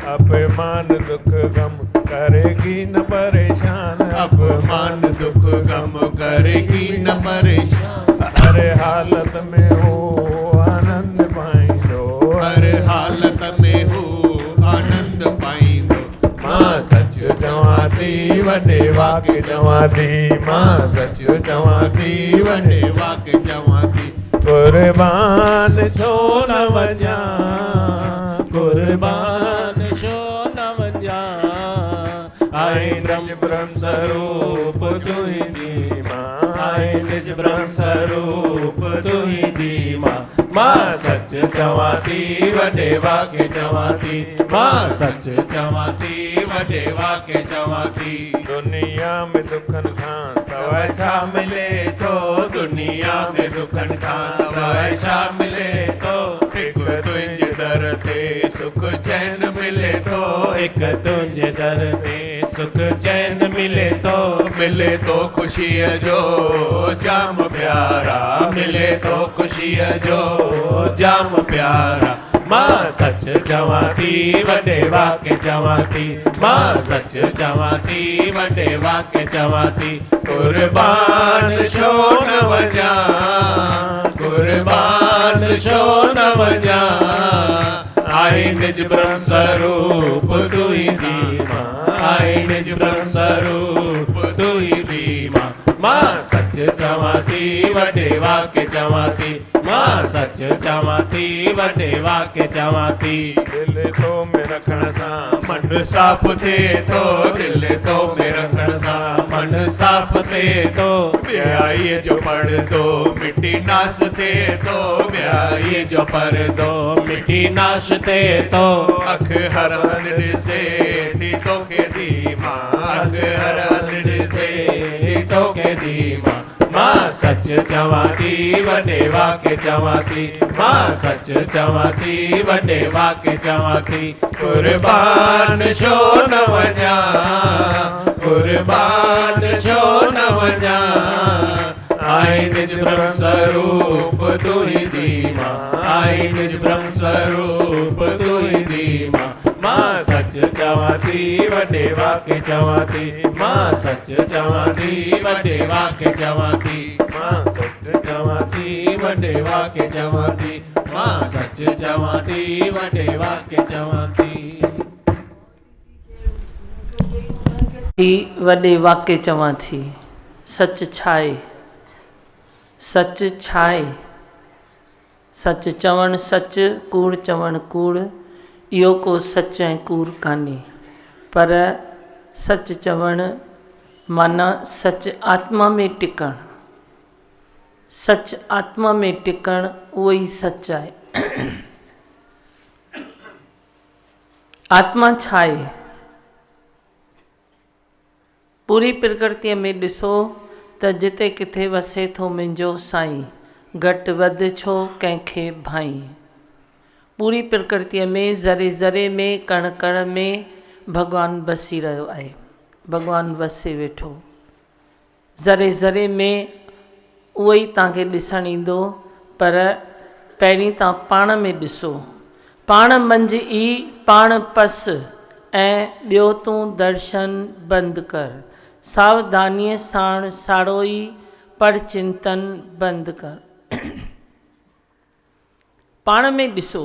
अपमान दुख गम करेगी न परेशान, अपमान दुख गम करेगी न परेशान। हर हालत में हो आनंद पाईंदो, हर हालत में हो आनंद पाईंदो। मां सच चवां थी वॾे वाक्य चवां थी, मां सच चवां थी वॾे वाक्य चवां थी। कुर्बान छो न वञा, कुर्बान छो न वञा, आई निज ब्रह्म स्वरूप तू ही दी मां, आई निज ब्रह्म स्वरूप तू ही दी मां। मां सच चवां थी वॾे वाक्य चवां थी, मां सच चवां थी वॾे वाक्य चवां थी। दुनिया में दुखन खां सवाइ छा मिले तो दुनिया में दुखन खां सवाइ छा मिले तो। हिकु तुंहिंजे दर ते सुख चैन मिले तो, हिक तुंहिंजे दर ते सुख चैन मिले तो, मिले तो ख़ुशीअ जो जाम प्यारा, मिले तो ख़ुशीअ जो जाम प्यारा। मां सच चवां थी वॾे वाक्य चवां थी, मां सच चवां थी वॾे वाक्य चवां थी। कुर्बान छो न वञा, कुर्बान छो न वञा, आई निज ब्रह्म स्वरूप तू ही दी मां, आई निज ब्रह्म स्वरूप तू ही दी मां। मां सच चवां थी वॾे वाक्य चवां थी, मां सच चवां थी वॾे वाक्य चवां थी। दिल तो में रखण सां मन साफ़ थिए तो, दिल तो में रखण सां मन साफ़ थिए तो, ॿियाईअ जो पर्दो मिटी नास थिए तो, ॿियाईअ जो पर्दो मिटी नाश थिए तो। अख हर हंधि ॾिसे थी तोखे दी मां, अख हर हंधि ॾिसे थी तोखे दी मां। मां सच चवां थी वॾे वाक्य चवां थी, मां सच चवां थी वॾे वाक्य चवां थी। कुर्बान छो न वञा, कुर्बान छो न वञा, आई निज ब्रह्म स्वरूप तू ही दी मां, आई निज ब्रह्म स्वरूप तू ही दी मां। मां सच चवां थी वॾे वाक्य चवां थी, मां सच चवां थी वॾे वाक्य चवां थी, मां सच चवां थी वॾे वाक्य चवां थी, मां सच चवां थी वॾे वाक्य चवां थी। वॾे वाक्य चवां थी। सच छा आहे? सच छा आहे? सच चवणु सच, कूड़ चवणु कूड़, इहो को सच ऐं कूड़ कान्हे। पर सच चवणु माना सच आत्मा में टिकणु, सच आत्मा में टिकणु उहो ई सच आहे। आत्मा छा आहे? पूरी प्रकृतिअ में ॾिसो त जिते किथे वसे थो मुंहिंजो साईं, घटि वधि छो कंहिंखे भाई। पूरी प्रकृतिअ में ज़रे ज़रे में कण कण में भॻवानु वसी रहियो आहे, भॻवानु वसे वेठो। ज़रे ज़रे में उहो ई तव्हांखे ॾिसणु ईंदो, पर पहिरीं तव्हां पाण में ॾिसो, पाण मंझि ई पाण पस, ऐं ॿियो तूं दर्शन बंदि कर, सावधानीअ साण साड़ो ई पर चिंतन बंदि कर। पाण में ॾिसो,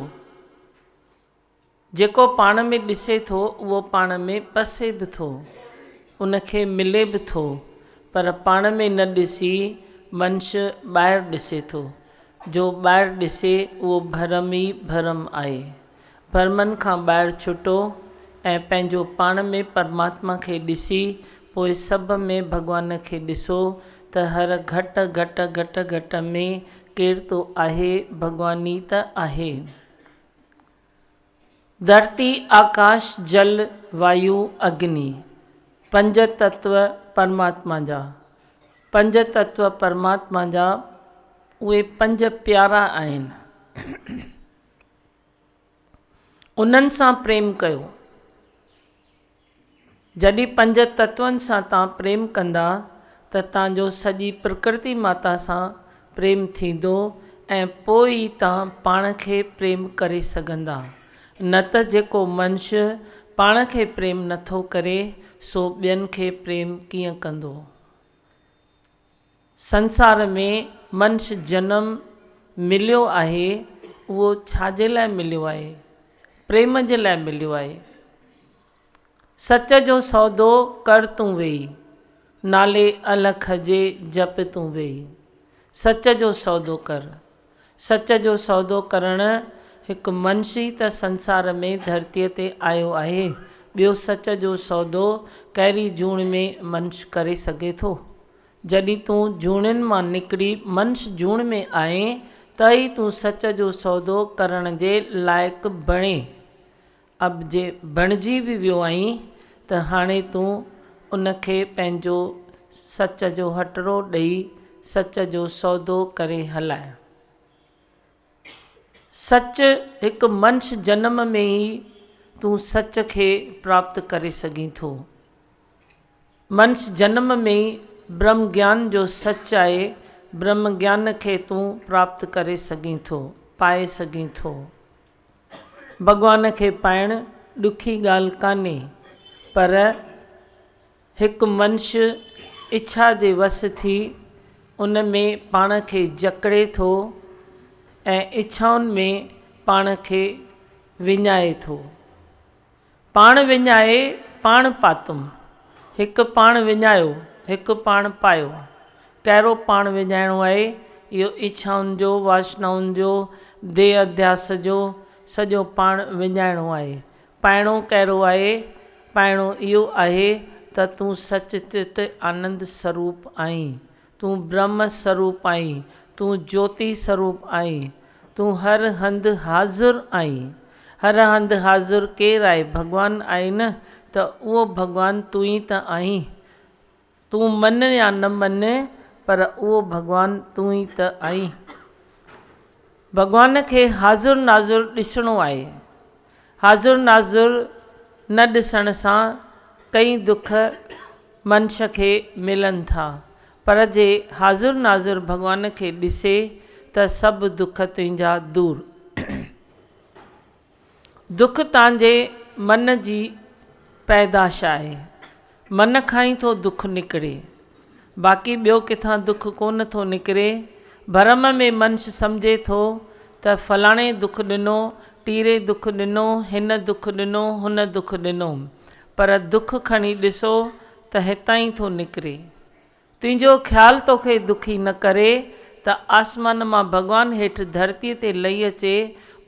जेको पाण में ॾिसे थो उहो पाण में पसे बि थो, उनखे मिले बि थो, पर पाण में न ॾिसी मनुष्य ॿाहिरि ॾिसे थो। जो ॿाहिरि ॾिसे उहो भरम ई भरम आहे। भरमनि खां ॿाहिरि छुटो ऐं पंहिंजो पाण में परमात्मा खे ॾिसी पोइ सभ में भॻवान खे ॾिसो त हर घट घट घट घट में केरु तो आहे, भॻवान ई त आहे। धरती आकाश जल वायु अग्नि, पंज तत्व परमात्मा जा, पंज तत्व परमात्मा जा उहे पंज प्यारा आहिनि। उन्हनि सां प्रेम कयो। जॾहिं पंज तत्वनि सां तव्हां प्रेम कंदा त तव्हांजो सॼी प्रकृति माता सां प्रेम थींदो ऐं पोइ ई तव्हां पाण खे प्रेम करे सघंदा। न त जेको मनुष्य पाण खे प्रेम नथो करे सो ॿियनि खे प्रेम कीअं कंदो। संसार में मनुष्य जनम मिलियो आहे उहो छाजे लाइ मिलियो आहे? प्रेम जे लाइ मिलियो आहे। सच जो सौदो कर तूं वेही, नाले अलख जे जप तूं वेही। सच जो सौदो कर। सच जो सौदो करणु हिकु मनुष्य त संसार में धरतीअ ते आयो आहे, ॿियो सच जो सौदो कहिड़ी जूण में मनुष्य करे सघे थो। जॾहिं तूं जूणनि मां निकिरी मनुष्य जूण में आए त ई तूं सच जो सौदो करण जे लाइक़ु बणे। अब जे बणिजी बि वियो आहीं त हाणे तूं उनखे पंहिंजो सच जो हटड़ो ॾेई सच जो सौदो करे हलाए। सच हिकु मनुष्य जनम में ई तूं सच खे प्राप्त करे सघीं थो। मनुष्य जनम में ई ब्रह्म ज्ञान जो सच आहे, ब्रह्म ज्ञान खे तूं प्राप्त करे सघीं थो, पाए सघीं थो। भॻवान खे पाइणु ॾुखी ॻाल्हि कान्हे, पर हिकु मनुष्य इच्छा जे वस थी उन में पाण खे जकड़े थो ऐं इच्छाउनि में पाण खे विञाए थो। पाण विञाए पाण पातुमि, हिकु पाण विञायो हिकु पाण पायो। कहिड़ो पाण विञाइणो आहे? इहो इच्छाउनि जो, वासनाउनि जो, देह अध्यास जो सॼो पाण विञाइणो आहे। पाइणो कहिड़ो आहे? पाइणो इहो आहे त तूं सचचित आनंद स्वरूप आहीं, तूं ब्रह्म स्वरूप आहीं, तूं ज्योति स्वरूप आहीं, तूं हर हंधि हाज़ुर आहीं। हर हंधि हाज़ुर केरु आहे? भॻवानु आहे न। त उहो भॻवानु तूं ई त आहीं। तूं मन या न मन, पर उहो भॻवानु तूं ई त आहीं। भॻवान खे हाज़ुर नाज़ुर ॾिसणो आहे। हाज़ुर नाज़ुर न ॾिसण सां कई दुख मनुष्य खे मिलनि था, पर जे हाज़ुर नाज़ुर भॻवान खे ॾिसे त सभु दुख तुंहिंजा दूर। दुख तव्हांजे मन जी पैदाश आहे। मन खां ई थो दुख निकिरे, बाक़ी ॿियो किथां दुख कोन थो निकिरे। भरम में मनुष्य सम्झे थो त फलाणे दुख ॾिनो, टीरे दुख ॾिनो, हिन दुख ॾिनो, हुन दुख ॾिनो, पर दुख खणी ॾिसो त हितां ई थो निकिरे। तुंहिंजो ख़्यालु तोखे दुखी न करे त आसमान मां भॻवानु हेठि धरतीअ ते लही अचे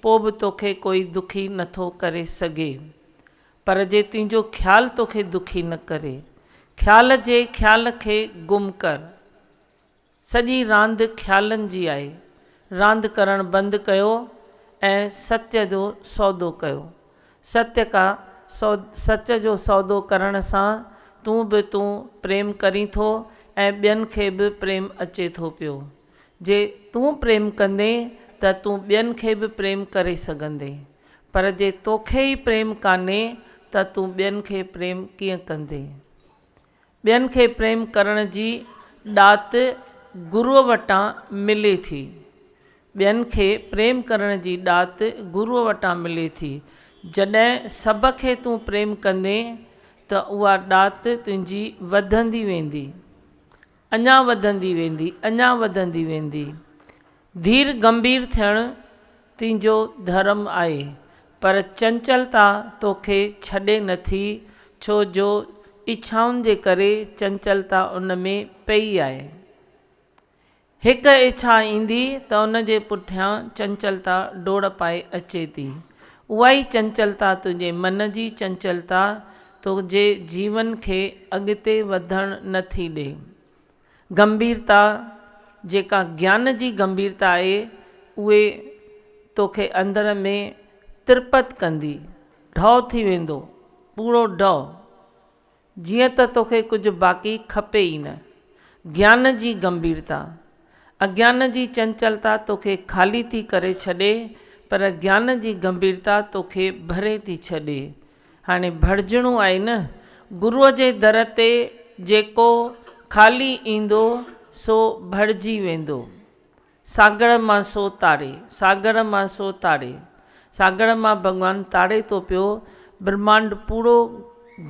पोइ बि तोखे कोई दुखी नथो करे सघे। पर जे तुंहिंजो ख़्यालु तोखे दुखी न करे, ख़्याल जे ख़्याल खे गुम कर। सॼी रांदि ख़्यालनि जी आहे। रांदि करणु बंदि कयो ऐं सत्य जो सौदो कयो। सच जो सौदो करण सां तूं प्रेम करीं थो ऐं ॿियनि खे बि प्रेम अचे थो पियो। जे तूं प्रेम कंदे त तूं ॿियनि खे बि प्रेम करे सघंदे, पर जे तोखे ई प्रेम कान्हे त तूं ॿियनि खे प्रेम कीअं कंदे? ॿियनि खे प्रेम करण जी ॾात गुरूअ वटां मिले थी। ॿियनि खे प्रेम करण जी ॾात गुरूअ वटां मिले थी। जॾहिं सभ खे तूं प्रेम कंदे त उहा ॾात तुंहिंजी वधंदी वेंदी, अञा वधंदी वेंदी, अञा वधंदी वेंदी। धीर गंभीर थियणु तुंहिंजो धर्म आहे, पर चंचलता तोखे छॾे नथी, छो जो इच्छाउनि जे करे चंचलता उन में पई आहे। हिकु इच्छा ईंदी त उन जे पुठियां चंचलता डोड़ पाए अचे थी। उहा ई चंचलता तुंहिंजे मन जी चंचलता तुंहिंजे जीवन खे अॻिते वधणु नथी ॾे। गंभीरता जेका ज्ञान जी गंभीरता आहे उहे तोखे अंदर में तिरपत कंदी, ढौ थी वेंदो, पूरो ढौ, जीअं त तोखे कुझु बाक़ी खपे ई न। ज्ञान जी गंभीरता, अज्ञान जी चंचलता तोखे ख़ाली थी करे छॾे, पर ज्ञान जी गंभीरता तोखे भरे थी छॾे। हाणे भरिजणो आहे न। गुरूअ जे दर ते जेको ख़ाली ईंदो सो भरिजी वेंदो। सागर मां सो तारे, सागर मां सो तारे, सागर मां भॻवानु ताड़े थो पियो। ब्रह्मांड पूरो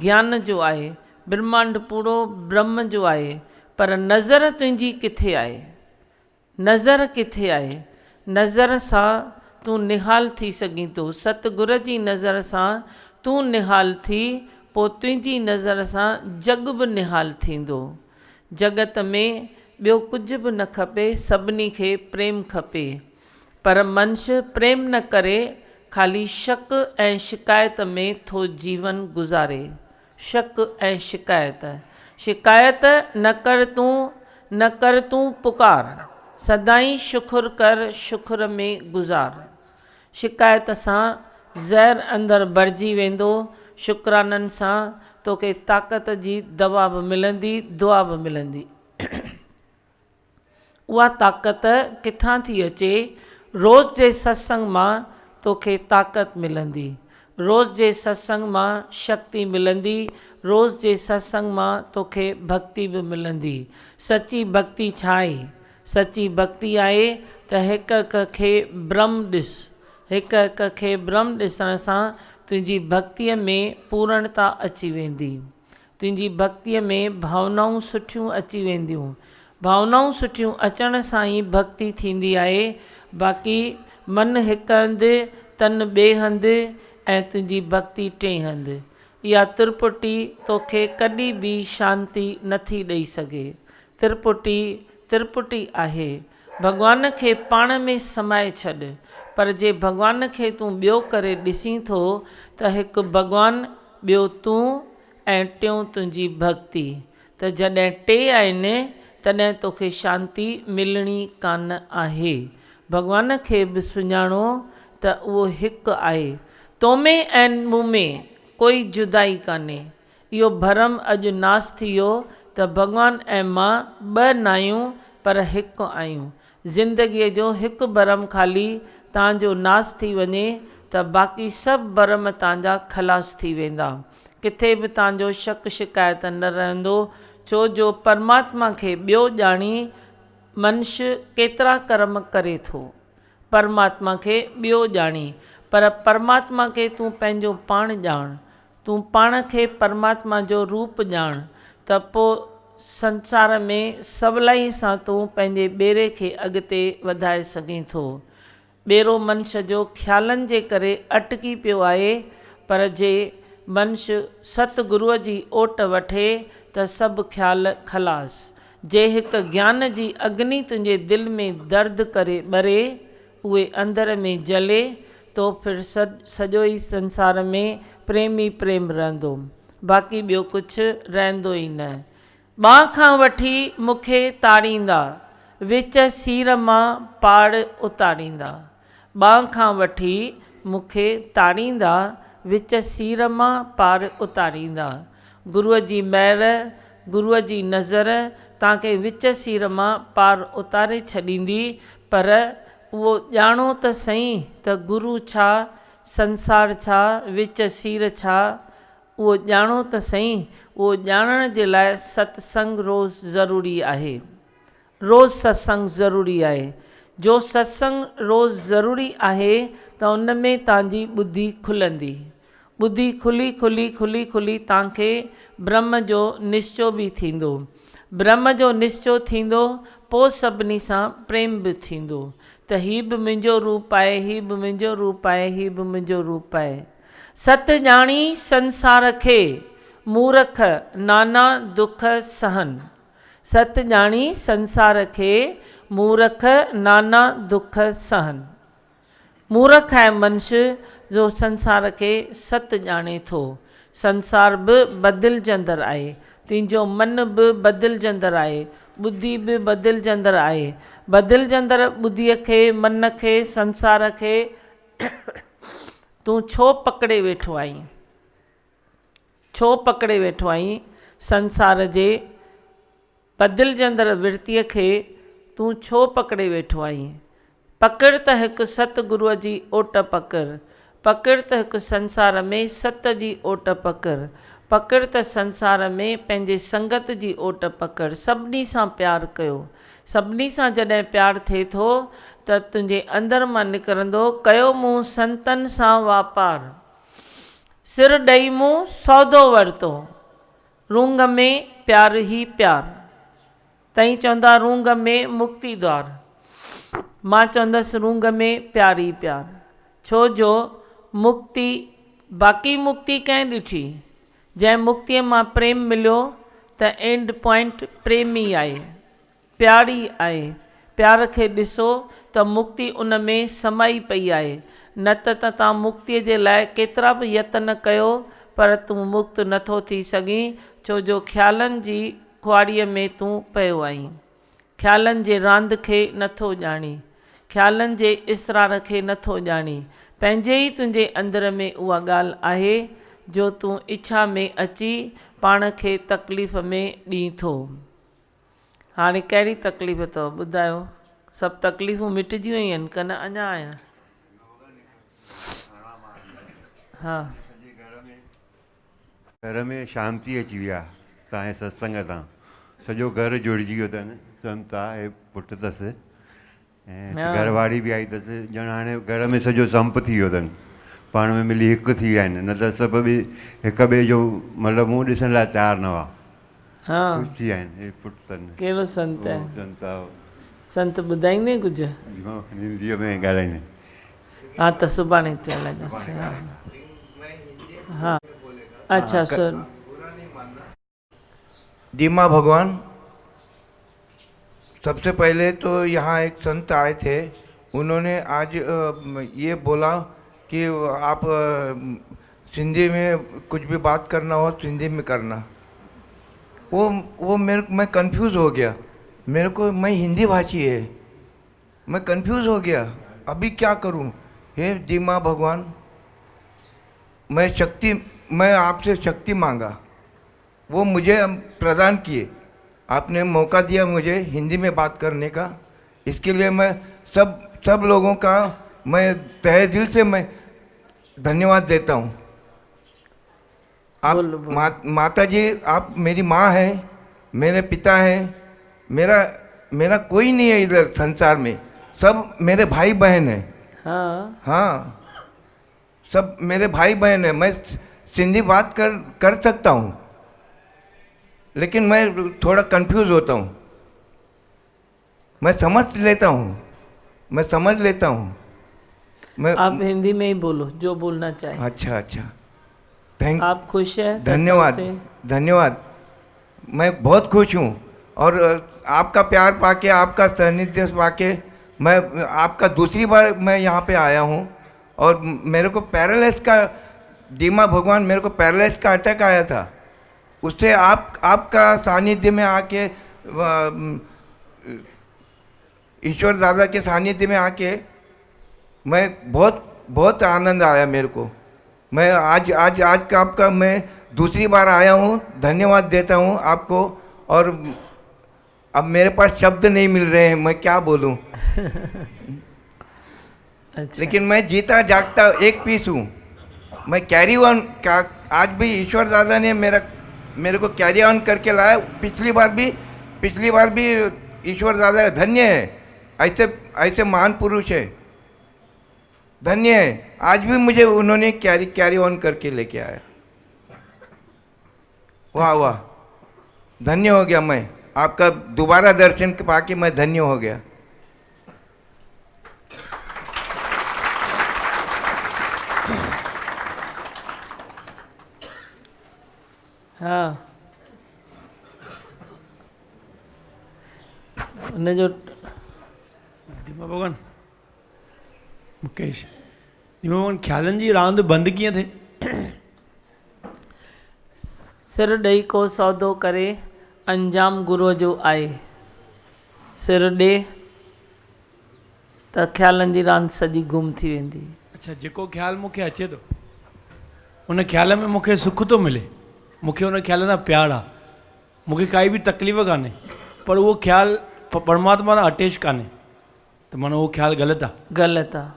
ज्ञान जो आहे, ब्रह्मांड पूरो ब्रह्म जो आहे, पर नज़र तुंहिंजी किथे आहे? नज़र किथे आहे? नज़र सां तूं निहाल थी सघीं थो। सतगुर जी नज़र सां तूं निहाल थी, पोइ तुंहिंजी नज़र सां जग बि निहाल थींदो। जगत में ॿियो कुझु बि न खपे, सभिनी खे प्रेम खपे, पर मनुष्य प्रेम न करे, ख़ाली शक ऐं शिकायत में थो जीवन गुज़ारे। शक ऐं शिकायत, शिकायत न कर तूं पुकार, सदाईं शुक्र कर, शुक्र में गुज़ार। शिकायत सां ज़हर अंदरि भरिजी वेंदो, शुक्राननि सां तोखे ताक़त जी दवा बि मिलंदी, दुआ बि मिलंदी। उहा ताक़त किथां थी अचे? रोज़ जे सत्संग मां तोखे ताक़त मिलंदी, रोज़ जे सत्संग मां शक्ति मिलंदी, रोज़ जे सत्संग मां तोखे भक्ति बि मिलंदी। सची भक्ति छा आहे? सची भक्ति आहे त हिकु हिकु खे ब्रह्म ॾिस, हिकु हिकु खे ब्रह्म ॾिसण सां तुंहिंजी भक्तिअ में पूर्णता अची वेंदी। तुंहिंजी भक्तिअ में भावनाऊं सुठियूं अची वेंदियूं। भावनाऊं सुठियूं अचण सां ई भक्ति थींदी आहे। बाक़ी मन हिकु हंधि, तन ॿिए हंधि ऐं तुंहिंजी भक्ति टे हंधि। इहा त्रिपुटी तोखे कॾहिं बि शांती नथी ॾेई सघे। त्रिपुटी आहे। भॻवान खे पाण में समाए छॾ, पर जे भॻवान खे तूं ॿियो करे ॾिसीं थो त हिकु भॻवानु, ॿियो तूं ऐं टियों तुंहिंजी भक्ति, त जॾहिं टे आहिनि तॾहिं तोखे शांती मिलणी कान आहे। भॻवान खे बि सुञाणो त उहो हिकु आहे। तो में ऐं मूं में कोई जुदाई कान्हे। इहो भरम अॼु नास थी वियो त भॻवानु ऐं मां ॿ न आहियूं, पर हिकु आहियूं। ज़िंदगीअ जो हिकु भरम ख़ाली तव्हांजो नास थी वञे त बाक़ी सभु भरम तव्हांजा ख़लास थी वेंदा। किथे बि तव्हांजो शक शिकायत न रहंदो, छो जो परमात्मा खे ॿियो ॼाणी मनुष्य केतिरा कर्म करे थो। परमात्मा खे ॿियो ॼाणी, पर परमात्मा खे तूं पंहिंजो पाण ॼाण, तूं पाण खे परमात्मा जो रूप ॼाण, त पोइ संसार में सवलाई सां तूं पंहिंजे ॿेरे खे अॻिते वधाए सघीं थो। ॿेरो मनुष्य जो ख़्यालनि जे करे अटकी पियो आहे, पर जे मनुष्य सतगुरूअ जी ओट वठे त सभु ख़्याल ख़लास। जे हिकु ज्ञान जी अग्नि तुंहिंजे दिलि में दर्द करे ॿरे, उहे अंदर में जले, तो फिर सॼो ई संसार में प्रेम ई प्रेम रहंदो, बाक़ी ॿियो कुझु रहंदो ई न। ॿांह खां वठी मूंखे ताड़ींदा, विच सीर मां पाड़ उतारींदा। ॿांह खां वठी मूंखे ताड़ींदा, विच सीर मां पार उतारींदा। गुरूअ जी महर, गुरूअ जी नज़र तव्हांखे विच सीर मां पार उतारे छॾींदी, पर उहो ॼाणो त सही त गुरू छा, संसार छा, विच सीर छा, उहो ॼाणो त सही। उहो ॼाणण जे लाइ सत्संग रोज़ु ज़रूरी आहे। रोज़ु सत्संग ज़रूरी आहे। जो सत्संग रोज़ु ज़रूरी आहे त उन में तव्हांजी ॿुधी खुलंदी। ॿुधी खुली खुली खुली खुली तव्हांखे ब्रह्म जो निश्चो बि थींदो। ब्रह्म जो निश्चो थींदो, पोइ सभिनी सां प्रेम बि थींदो त हीउ बि मुंहिंजो रूप आहे, हीउ बि मुंहिंजो रूप आहे, हीउ बि मुंहिंजो रूप आहे। सत ॼाणी संसार खे, मूरख नाना दुख सहन। सत ॼाणी संसार खे, मूरख नाना दुख सहन। मूरख आहे मनुष्य जो संसार खे सत ॼाणे थो। संसार बि बदिलजंदड़ आहे, तुंहिंजो मन बि बदिलजंदड़ आहे, ॿुधी बि बदिलजंदड़ आहे। बदिलजंदड़ ॿुधीअ खे, मन खे, संसार खे तूं छो पकिड़े वेठो आहीं? छो पकिड़े वेठो आहीं? संसार जे बदिलजंदड़ विर्तीअ खे तूं छो पकिड़े वेठो आहीं? पकड़ त हिकु सतगुरूअ जी ओट पकड़, पकड़ त हिकु संसार में सत जी ओट पकड़, पकड़ त संसार में पंहिंजे संगत जी ओट पकड़। सभिनी सां प्यारु कयो। सभिनी सां जॾहिं प्यारु थिए थो त तुंहिंजे अंदर मां निकिरंदो। कयो मूं संतनि सां वापार, सिर ॾेई मूं सौदो वरितो, रूंग में प्यार ई प्यार। तई चवंदा रूंग में मुक्ति द्वार, मां चवंदसि रूंग में प्यार ई प्यार। छो जो मुक्ति, बाक़ी मुक्ति कंहिं ॾिठी, जंहिं मुक्तिअ मां प्रेम मिलियो त एंड पॉइंट प्रेम ई आहे, प्यार ई आहे। प्यार खे ॾिसो त मुक्ति उन में समाई पई आहे, न त तव्हां मुक्तिअ जे लाइ केतिरा बि यत्न कयो पर तूं मुक्त नथो थी सघीं, छो जो ख़्यालनि जी खुआड़ीअ में तूं पियो आहीं। ख़्यालनि जे रांदि खे नथो ॼाणी, ख़्यालनि जे इसरार खे नथो ॼाणी। पंहिंजे ई तुंहिंजे अंदर में उहा ॻाल्हि आहे जो तूं इच्छा में अची पाण खे तकलीफ़ में ॾीं थो। हाणे कहिड़ी तकलीफ़ अथव ॿुधायो? सभु तकलीफ़ूं मिटिजी वयूं आहिनि कन अञा आहिनि? हा, घर में शांती अची वई आहे तव्हांजे सत्संग सां। सॼो घर जुड़िजी वियो अथनि। संत आहे, पुटु अथसि ऐं घरवारी बि आई अथसि। ॼण हाणे घर में सॼो संप थी वियो अथनि, पाण में मिली हिकु थी विया आहिनि। न त सभु बि हिक ॿिए जो मतिलबु मुंहुं ॾिसण लाइ तयारु न हुआ। हा, ख़ुशि थी विया आहिनि। हे पुटु अथनि। कहिड़ो संत आहे? संत आहे, संत ॿुधाईंदे कुझु? हिंदीअ में ॻाल्हाईंदे। हा त सुभाणे चलाईंदासीं। हा, हा, अच्छा सर। दीमा भगवान, सबसे पहले तो यहाँ एक संत आए थे, उन्होंने आज ये बोला कि आप सिंधी में कुछ भी बात करना हो सिंधी में करना। वो मैं कंफ्यूज हो गया। मेरे को, मैं हिंदी भाषी है, मैं कंफ्यूज हो गया, अभी क्या करूं? हे दीमा भगवान, मैं आपसे शक्ति मांगा, वो मुझे प्रदान किए। आपने मौका दिया मुझे हिंदी में बात करने का, इसके लिए मैं सब लोगों का मैं तहे दिल से मैं धन्यवाद देता हूँ। आप माता जी, आप मेरी माँ है, मेरे पिता हैं, मेरा कोई नहीं है इधर संसार में, सब मेरे भाई बहन हैं। हाँ, हाँ, सब मेरे भाई बहन हैं। मैं सिंधी बात कर सकता हूँ, लेकिन मैं थोड़ा कंफ्यूज होता हूँ। मैं समझ लेता हूँ। आप हिंदी में ही बोलो जो बोलना चाहे। अच्छा, थैंक। आप खुश हैं? धन्यवाद। मैं बहुत खुश हूँ और आपका प्यार पाके, आपका सानिध्य पाके, मैं आपका दूसरी बार मैं यहाँ पे आया हूँ। और मेरे को पैरालिसिस का, दीमा भगवान, मेरे को पैरालिसिस का अटैक आया था। उससे आपका सानिध्य में आके, ईश्वर दादा के सानिध्य में आके मैं बहुत आनंद आया मेरे को। मैं आज का आपका मैं दूसरी बार आया हूँ, धन्यवाद देता हूँ आपको। और अब मेरे पास शब्द नहीं मिल रहे हैं, मैं क्या बोलूँ। अच्छा। लेकिन मैं जीता जागता एक पीस हूँ। मैं कैरी ऑन का, आज भी ईश्वर दादा ने मेरे को कैरी ऑन करके लाया। पिछली बार भी ईश्वर दादा धन्य है, ऐसे महान पुरुष है, धन्य है। आज भी मुझे उन्होंने कैरी ऑन करके लेके आया। वाह, धन्य हो गया मैं। आपका दोबारा दर्शन पाके मैं धन्य हो गया। हाँ, उनजो दीमा भगवान, मुकेश, दीमा भगवान, ख़्यालनि जी रांदि बंदि कीअं थिए? सिर ॾेई को सौदो करे, अंजाम गुरूअ जो आहे। सिर ॾे त ख़्यालनि जी रांदि सॼी गुम थी वेंदी। अच्छा, जेको ख़्यालु मूंखे अचे थो, उन ख़्याल में मूंखे सुख थो मिले, मूंखे उन ख़्याल सां प्यारु आहे, मूंखे काई बि तकलीफ़ कान्हे, पर उहो ख़्यालु परमात्मा सां अटैच कान्हे, त माना उहो ख़्यालु ग़लति आहे। ग़लति आहे।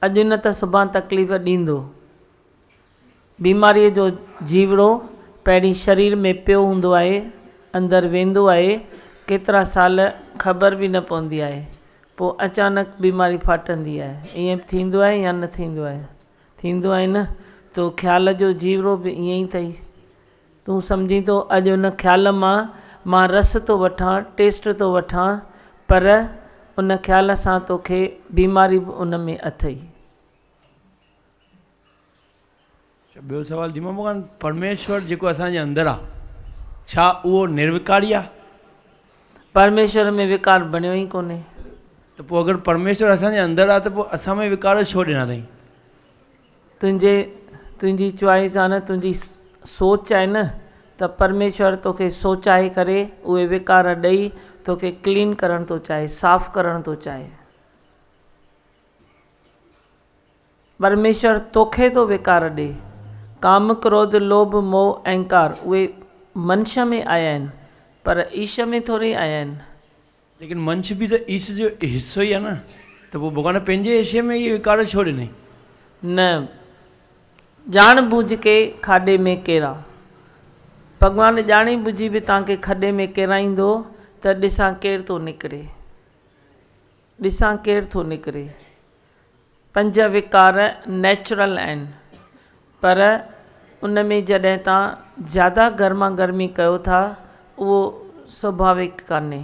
अॼु न त सुभाणे तकलीफ़ ॾींदो। बीमारीअ जो जीवड़ो पहिरीं शरीर में पियो हूंदो आहे, अंदरि वेंदो आहे, केतिरा साल ख़बर बि न पवंदी आहे। पोइ अचानक बीमारी फाटंदी आहे। ईअं थींदो आहे या न थींदो आहे? थींदो आहे न। तो ख़्याल जो जीवरो बि ईअं ई अथई। तूं सम्झी थो अॼु उन ख़्याल मां रस थो वठां, टेस्ट थो वठां, पर उन ख़्याल सां तोखे बीमारी बि उन में अथई। ॿियो सवाल दीमा भॻवान, परमेश्वर जेको असांजे अंदरि आहे, छा उहो निर्विकारी आहे? परमेश्वर में विकार बणियो ई कोन्हे। त पोइ अगरि परमेश्वर असांजे अंदरि आहे त पोइ असां में विकार छो ॾिना अथई? तुंहिंजी चॉइस आहे न, तुंहिंजी सोच आहे न, त परमेश्वर तोखे सोचाए करे उहे विकार ॾेई तोखे क्लीन करणु थो चाहे, साफ़ करणु थो चाहे। परमेश्वर तोखे थो विकार ॾे। काम, क्रोध, लोभ, मोह, अहंकार उहे मनुष्य में आया आहिनि, पर ईश में थोरी आया आहिनि। लेकिन मनुष्य बि त ईश जो हिसो ई आहे न, त पोइ भॻवान पंहिंजे हिसे में इहे विकार छो ॾिनई? न, जान बूझ के खाॾे में केरा। भॻवानु ॼाणी बुझी बि तव्हांखे खॾे में किराईंदो त ॾिसां केरु थो निकिरे, ॾिसां केरु थो निकिरे। 5 विकार नेचुरल आहिनि, पर उन में जॾहिं तव्हां ज़्यादा गर्मा गर्मी कयो था, उहो स्वाभाविक कान्हे।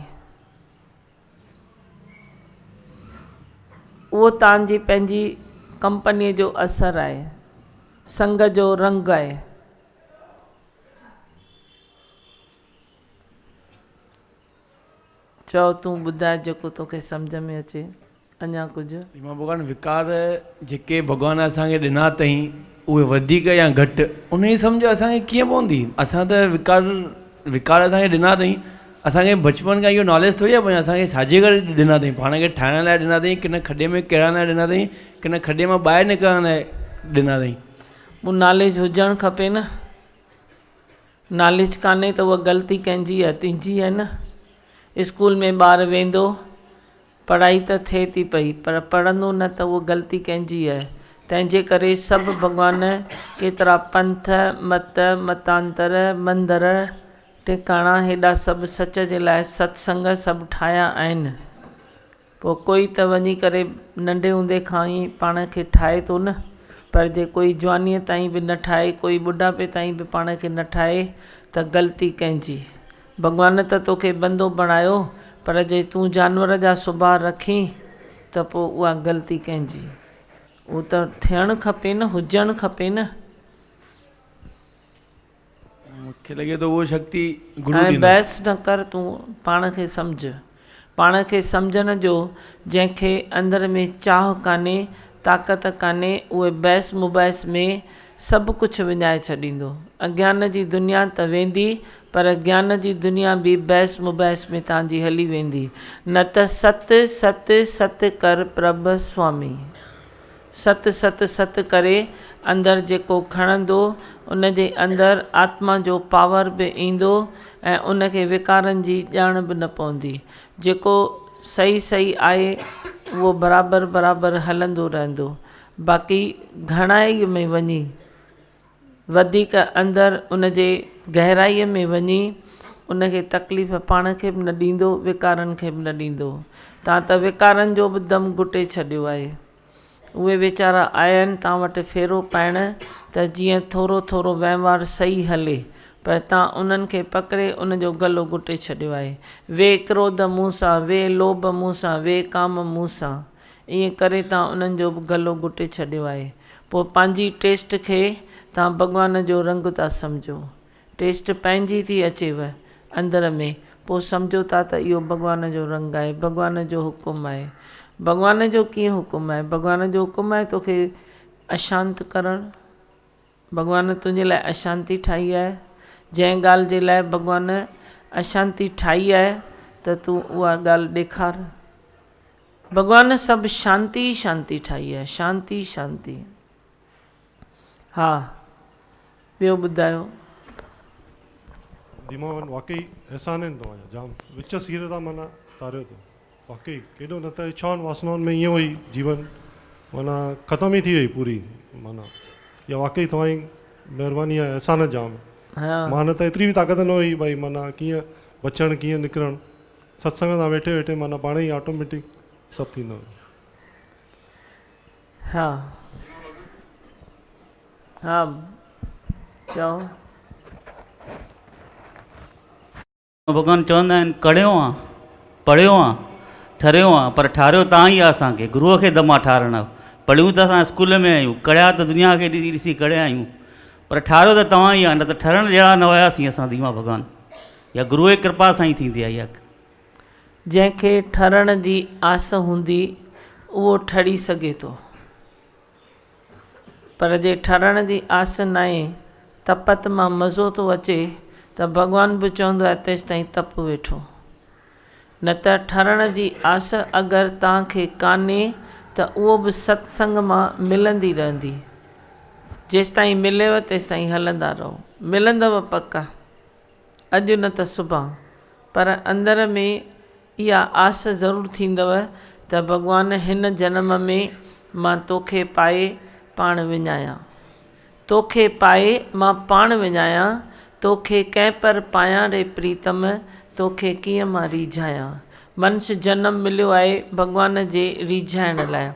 उहो तव्हांजी पंहिंजी कंपनीअ जो असरु आहे, संग जो रंग आहे। चओ, तूं ॿुधाए जेको तोखे सम्झ में अचे अञा कुझु। मां भॻवान, विकार जेके भॻवान असांखे ॾिना अथई उहे वधीक या घटि, उन जी सम्झ असांखे कीअं पवंदी? असां त विकार असांखे ॾिना अथई, असांखे बचपन खां इहो नॉलेज थोरी आहे भई असांखे छाजे करे ॾिना अथई। पाण खे ठाहिण लाइ ॾिना अथई, किन खॾे में किरण लाइ ॾिना अथई, किन खॾे मां ॿाहिरि निकिरण लाइ ॾिना अथई। पोइ नॉलेज हुजणु खपे न। नॉलेज कान्हे त उहा ग़लती कंहिंजी आहे? तुंहिंजी आहे न। स्कूल में ॿार वेंदो, पढ़ाई त थिए थी पई, पर पढ़ंदो न त उहा ग़लती कंहिंजी आहे? तंहिंजे करे सभु भॻवान केतिरा पंथ, मत, मतांतर, मंदर, टिकाणा, हेॾा सभु सच जे लाइ सत्संग सभु ठाहिया आहिनि। पोइ कोई त वञी करे नंढे हूंदे खां ई पाण खे ठाहे थो न, पर जे कोई जवानीअ ताईं बि न ठाहे, कोई ॿुढापे ताईं बि पाण खे न ठाहे, त ग़लती कंहिंजी? भॻवान त तोखे बंदो बणायो, पर जे तूं जानवर जा सुभाउ रखीं त पोइ उहा ग़लती कंहिंजी? उहो त थियणु खपे न, हुजणु खपे न। मूंखे लॻे थो उहो शक्ति गुरु हाणे ॾींदो। बहस न कर, तूं पाण खे सम्झ। पाण खे सम्झण जो जंहिंखे अंदर में चाह कान्हे, ताक़त कान्हे, उहे बहस मुबहस में सभु कुझु विञाए छॾींदो। अज्ञान जी दुनिया त वेंदी, पर ज्ञान जी दुनिया बि बहस मुबहस में तव्हांजी हली वेंदी। न त सत सत सत कर प्रभ स्वामी। सत सत सत करे अंदरि जेको खणंदो, उन जे अंदरि आत्मा जो पावर बि ईंदो ऐं उनखे विकारनि जी ॼाण बि न पवंदी। जेको सही सही आहे उहो बराबरि बराबरि हलंदो रहंदो। बाक़ी घणाईअ में वञी, वधीक अंदरि उन जे गहराईअ में वञी उनखे तकलीफ़ पाण खे बि न ॾींदो, विकारनि खे बि न ॾींदो। तव्हां त विकारनि जो बि दम घुटे छॾियो आहे। उहे वीचारा आया आहिनि तव्हां वटि फेरो पाइण, त जीअं थोरो थोरो वहिंवार सही हले, पर तव्हां उन्हनि खे पकिड़े उनजो गलो घुटे छॾियो आहे। वे क्रोध मूं सां, वे लोभ मूं सां, वे काम मूं सां, ईअं करे तव्हां उन्हनि जो बि गलो घुटे छॾियो आहे। पोइ पंहिंजी टेस्ट खे तव्हां भॻवान जो रंग था सम्झो। टेस्ट पंहिंजी थी अचेव अंदर में, पोइ सम्झो था त इहो भॻवान जो रंग आहे, भॻवान जो हुकुम आहे। भॻवान जो कीअं हुकुम आहे? भॻवान जो हुकुम आहे तोखे अशांत करणु। भॻवान तुंहिंजे लाइ अशांती ठाही आहे। जंहिं ॻाल्हि जे लाइ भॻवान अशांती ठाही आहे त तूं उहा ॻाल्हि ॾेखार। भॻवान सभु शांती शांती ठाही आहे, शांती शांती। हा, ॿियो ॿुधायो। दिमाग़ वाकई अहसान आहिनि तव्हांजा, जाम विच सीर था माना तारियो थो। वाकई केॾो न त इच्छाउनि वासनाउनि में ईअं हुई जीवन माना ख़तम ई थी वई पूरी। माना इहा वाकई तव्हांजी महिरबानी आहे, अहसान जाम। मां न त एतिरी बि ताक़त न हुई भई माना कीअं बचणु कीअं निकिरणु। सत्संग सां वेठे वेठे माना पाण ई ऑटोमेटिक सभु थींदो। हा हा चओ। भॻवान चवंदा आहिनि कड़ियो आहे, पढ़ियो आहे, ठरियो आहे, पर ठारियो तव्हां ई आहे असांखे, गुरूअ खे दमा ठारणु। पढ़ियूं त असां स्कूल में आहियूं, कड़िया त दुनिया खे ॾिसी ॾिसी कड़िया आहियूं, पर ठारियो त तव्हां ई आहे, न त ठरण जहिड़ा न हुयासीं असां धीमा भॻवान। या गुरूअ जी कृपा सां ई थींदी आहे इहा। जंहिंखे ठरण जी आस हूंदी उहो ठरी सघे थो, पर जे ठरण जी आस न आहे, तपत मां मज़ो थो अचे, त भॻवान बि चवंदो आहे तेसि ताईं तप वेठो। न त ठरण जी आस अगरि तव्हांखे कान्हे त उहो बि सत्संग मां मिलंदी रहंदी। जेसि ताईं मिलेव तेसि ताईं हलंदा रहो, मिलंदव पक्का, अॼु न त सुभाणे, पर अंदर में इहा आस ज़रूरु थींदव त भॻवान हिन जनम में मां तोखे पाए पाण विञायां, तोखे पाए मां पाण विञायां, तोखे कंहिं पर पायां रे प्रीतम, तोखे कीअं मां रीझायां। मनुष्य जनम मिलियो आहे भॻवान जे रीझाइण लाइ,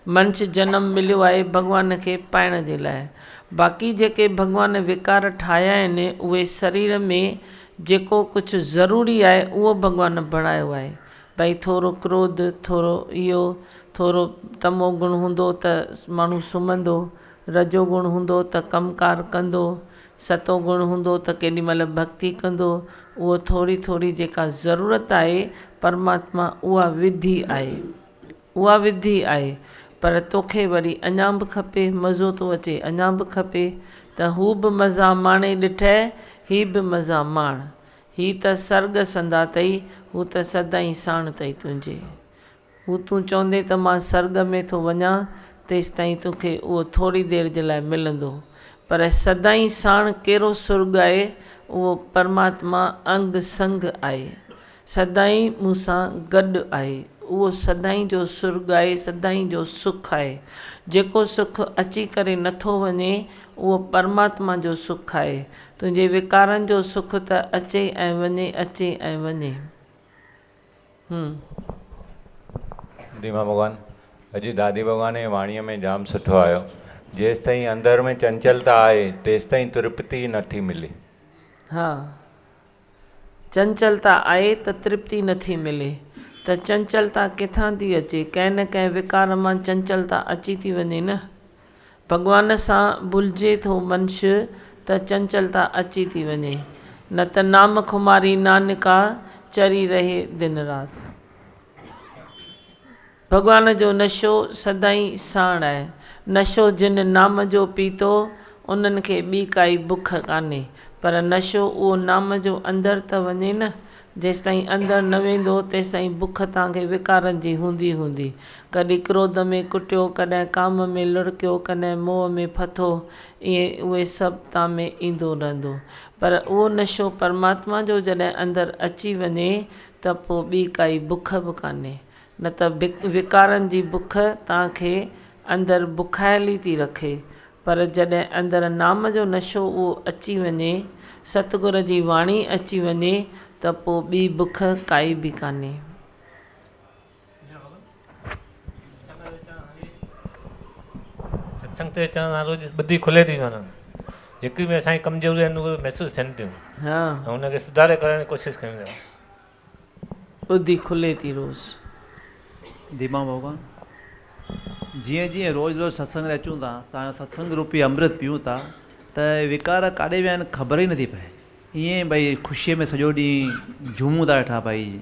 मनुष्य जनम मिलियो आहे भॻवान खे पाइण जे लाइ। बाक़ी जेके भॻवान विकार ठाहिया आहिनि उहे शरीर में जेको कुझु ज़रूरी आहे उहो भॻवान बणायो आहे। भई थोरो क्रोध, थोरो इहो, थोरो तमो गुण हूंदो त माण्हू सुम्हंदो, रजो गुण हूंदो त कमकार कंदो, सतो गुण हूंदो त केॾी महिल भक्ति कंदो। उहो थोरी थोरी जेका ज़रूरत आहे परमात्मा उहा विधी आहे, उहा विधी आहे। पर तोखे वरी अञा बि खपे, मज़ो थो अचे अञा बि खपे, त हू बि मज़ा माणे ॾिठे, ही बि मज़ा माण, ही त सर्ग संदा अथई, हू त सदाईं साण अथई तुंहिंजे। हू तूं चवंदे त मां सर्ग में थो वञा, तेसि ताईं तोखे उहो थोरी देरि जे लाइ मिलंदो, पर सदाईं साण कहिड़ो सुर्ग आहे, उहो परमात्मा अंग संग आहे, सदाईं मूंसां गॾु आहे, उहो सदाईं जो सुर्ग आहे, सदाईं जो सुख आहे। जेको सुख अची करे नथो वञे उहो परमात्मा जो सुख आहे। तुंहिंजे विकारनि जो सुख त अचे ऐं वञे, अचे ऐं वञे। दीमा भॻवान, अॼु दादी भॻवान जे वाणीअ में जाम सुठो आयो, जेसि ताईं अंदर में चंचलता आहे तेसि ताईं तृप्ति नथी मिले। हा, चंचलता आहे त तृप्ति नथी मिले, त चंचलता किथां थी अचे? कंहिं न कंहिं विकार मां चंचलता अची थी वञे न। भॻवान सां भुलिजे थो मनुष्य त चंचलता अची थी वञे, न त नाम खुमारी नानका चरी रहे दिन राति। भॻवान जो नशो सदाईं साण आहे, नशो जिन नाम जो पीतो उन्हनि खे ॿी काई बुख कान्हे, पर नशो उहो नाम जो अंदरि त वञे न। जेसि ताईं अंदरि न वेंदो तेसि ताईं बुख तव्हांखे विकारनि जी हूंदी हूंदी। कॾहिं क्रोध में कुटियो, कॾहिं काम में लुड़कियो, कॾहिं मोह में फथो, इहे उहे सभु तव्हां में ईंदो रहंदो। पर उहो नशो परमात्मा जो जॾहिं अंदरि अची वञे त पोइ ॿी काई बुख बि कान्हे, न त विकारनि जी बुख तव्हांखे अंदरि बुखायल ई थी रखे। पर जॾहिं अंदरि नाम जो नशो उहो अची वञे, सतगुर जी वाणी अची वञे, त पोइ ॿी बुख काई बि कान्हे। सत्संग ते अचण सां रोज़ु ॿुधी खुले थी वञनि, जेकी बि असांजी कमज़ोरियूं आहिनि उहे महसूसु थियनि थियूं, हा, ऐं हुनखे सुधारे करण जी कोशिशि कयूं था। ॿुधी खुले थी रोज़ु। दीमा भॻवान, जीअं जीअं रोज़ु रोज़ु सत्संग ते अचूं था, तव्हांजो सत्संग रूपी अमृत पीऊं था, त विकार काॾे विया आहिनि ख़बर ई नथी पए। ईअं भई ख़ुशीअ में सॼो ॾींहुं झूमूं था वेठा, भई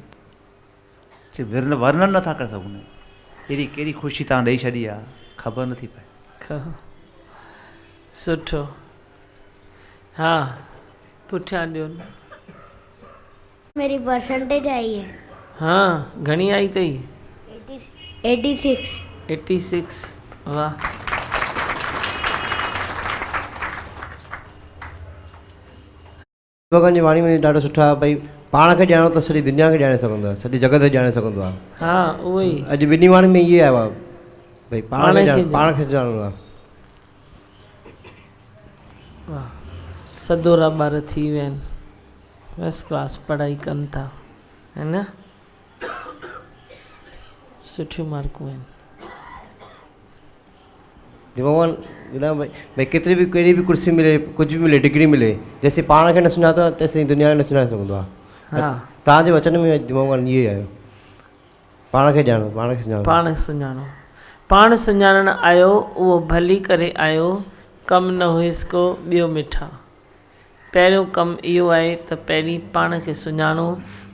वर्णन नथा करे सघूं। अहिड़ी कहिड़ी ख़ुशी तव्हां ॾेई छॾी आहे, ख़बर नथी पए। सुठो, हा, पुठियां ॾियो न। मेरी परसेंटेज आई है। हाँ, घणी आई अथई? 86। 86, वाह। भॻवान जी वाणी में ॾाढो सुठो आहे, भई पाण खे ॼाणो त सॼी दुनिया खे ॼाणे सघंदो आहे, सॼी जगत खे ॼाणे सघंदो आहे। हा, उहो ई अॼु ॿिन्ही वाणी में इहे आयो आहे, भई पाण खे ॼाणणो आहे। वाह, सदोरा ॿार थी विया आहिनि, फस्ट क्लास पढ़ाई कनि था, है न? सुठियूं मार्कूं आहिनि। भगवान ॿुधायो भई केतिरी बि कहिड़ी बि कुर्सी मिले, कुझु बि मिले, डिग्री मिले, जेसीं पाण खे न सुञातो तेसीं दुनिया खे न सुञाणे सघंदो आहे। हा, तव्हांजे वचन में भगवान इहे आयो, पाण खे ॼाणो, पाण खे सुञाणो। पाण सुञाणो, पाण सुञाणण आयो, उहो भली करे आयो, कमु न हुयसि को ॿियो मिठा। पहिरियों कमु इहो आहे त पहिरीं पाण खे सुञाणो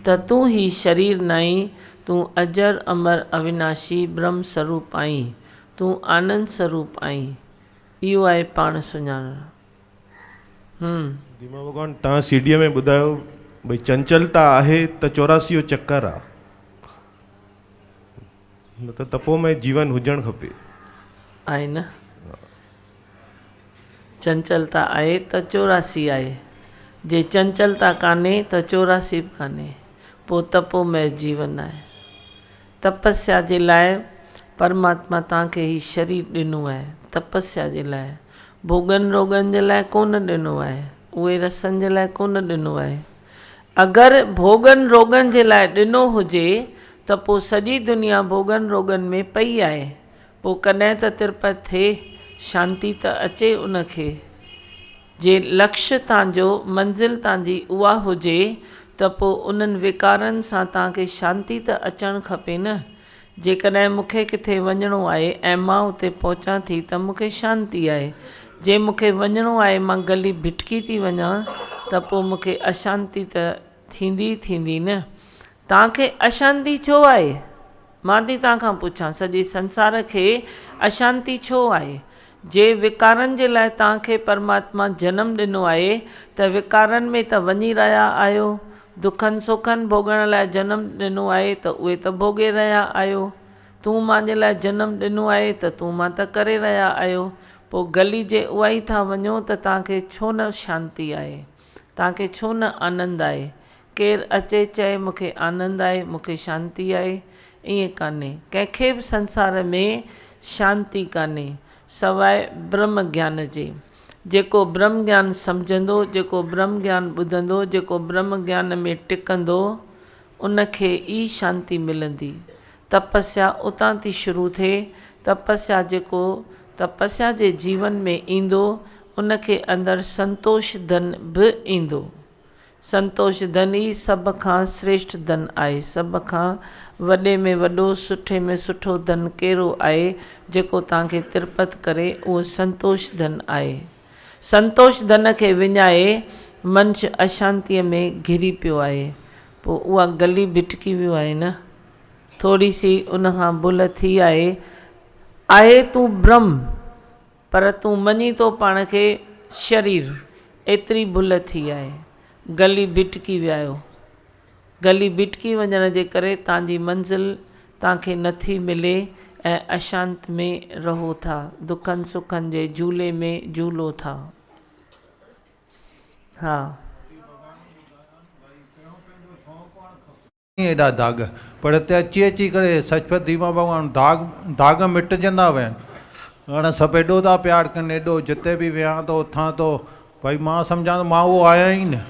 त तूं ही शरीर न आहीं, तूं अजर अमर अविनाशी ब्रह्म स्वरूप आहीं, तूं आनंद स्वरूप आहीं। इहो आहे पाण सुञाणण। दीमा भॻवान, तव्हां सीडीअ में ॿुधायो भई चंचलता आहे त 84 चक्कर आहे, न त तपोमय जीवन हुजणु खपे। आहे न, चंचलता आहे त 84 आहे, जे चंचलता कान्हे त 84 बि कान्हे, पोइ तपोमय जीवन आहे। तपस्या जे लाइ परमात्मा तव्हांखे ही शरीर ॾिनो आहे, तपस्या जे लाइ, भोगन रोगन जे लाइ कोन ॾिनो आहे, उहे रसनि जे लाइ कोन ॾिनो आहे। अगरि भोगन रोगन जे लाइ ॾिनो हुजे त पोइ सॼी दुनिया भोगन रोगन में पई आहे, पोइ कॾहिं त तिरपत थिए, शांती त अचे उनखे। जे लक्ष्य तव्हांजो, मंज़िल तव्हांजी उहा हुजे त पोइ उन्हनि विकारनि सां तव्हांखे शांती त अचणु खपे न। जेकॾहिं मूंखे किथे वञिणो आहे ऐं मां उते पहुचां थी त मूंखे शांती आहे, जे मूंखे वञिणो आहे मां गली भिटकी थी वञा त पोइ मूंखे अशांती त थींदी न। तव्हांखे अशांती छो आहे? मां थी तव्हांखां पुछां, सॼे संसार खे अशांती छो आहे? जे विकारनि जे लाइ तव्हांखे परमात्मा जनम ॾिनो आहे त विकारनि में त वञी रहिया आहियो, दुखनि सुखनि भोगण लाइ जनम ॾिनो आहे त उहे त भोगे रहिया आहियो, तूं मुंहिंजे लाइ जनम ॾिनो आहे त तूं मां त करे रहिया आहियो, पोइ गली जे उहा ई था वञो त तव्हांखे छो न शांती आहे, तव्हांखे छो न आनंद आहे? केरु अचे चए मूंखे आनंद आहे, मूंखे शांती आहे, ईअं कान्हे। कंहिंखे बि संसार में शांती कान्हे सवाइ ब्रह्म ज्ञान जे। जेको ब्रह्म ज्ञान सम्झंदो, जेको ब्रह्म ज्ञान ॿुधंदो, जेको ब्रह्म ज्ञान में टिकंदो, उनखे ई शांती मिलंदी। तपस्या उतां थी शुरू थिए। तपस्या जेको तपस्या जे जीवन में ईंदो, उनखे अंदरि संतोष धन बि ईंदो। संतोष धन ई सभ खां श्रेष्ठ धन आहे। सभ खां वॾे में वॾो, सुठे में सुठो धन कहिड़ो आहे जेको तव्हांखे तिरपत करे? उहो संतोष धन आहे। संतोष धन खे विञाए मनुष्य अशांतीअ में घिरी पियो आहे, पोइ उहा गली भिटकी वियो आहे न। थोरी सी उनखां भुल थी आहे तूं ब्रह्म, पर तूं मञी थो पाण खे शरीर, एतिरी भुल थी आहे। गली भिटकी विया आहियो। गली भिटकी वञण जे करे तव्हांजी मंज़िल तव्हांखे नथी मिले ऐं अशांत में रहो था, दुखनि सुखनि जे झूले में झूलो था। हा, एॾा दाग, पर हिते अची अची करे सचपत दीमा भॻवान दाग मिटजंदा विया आहिनि। हाणे सभु एॾो था प्यार कनि, एॾो जिते बि विया थो उथां थो भई मां सम्झां मां उहो आहियां ई न।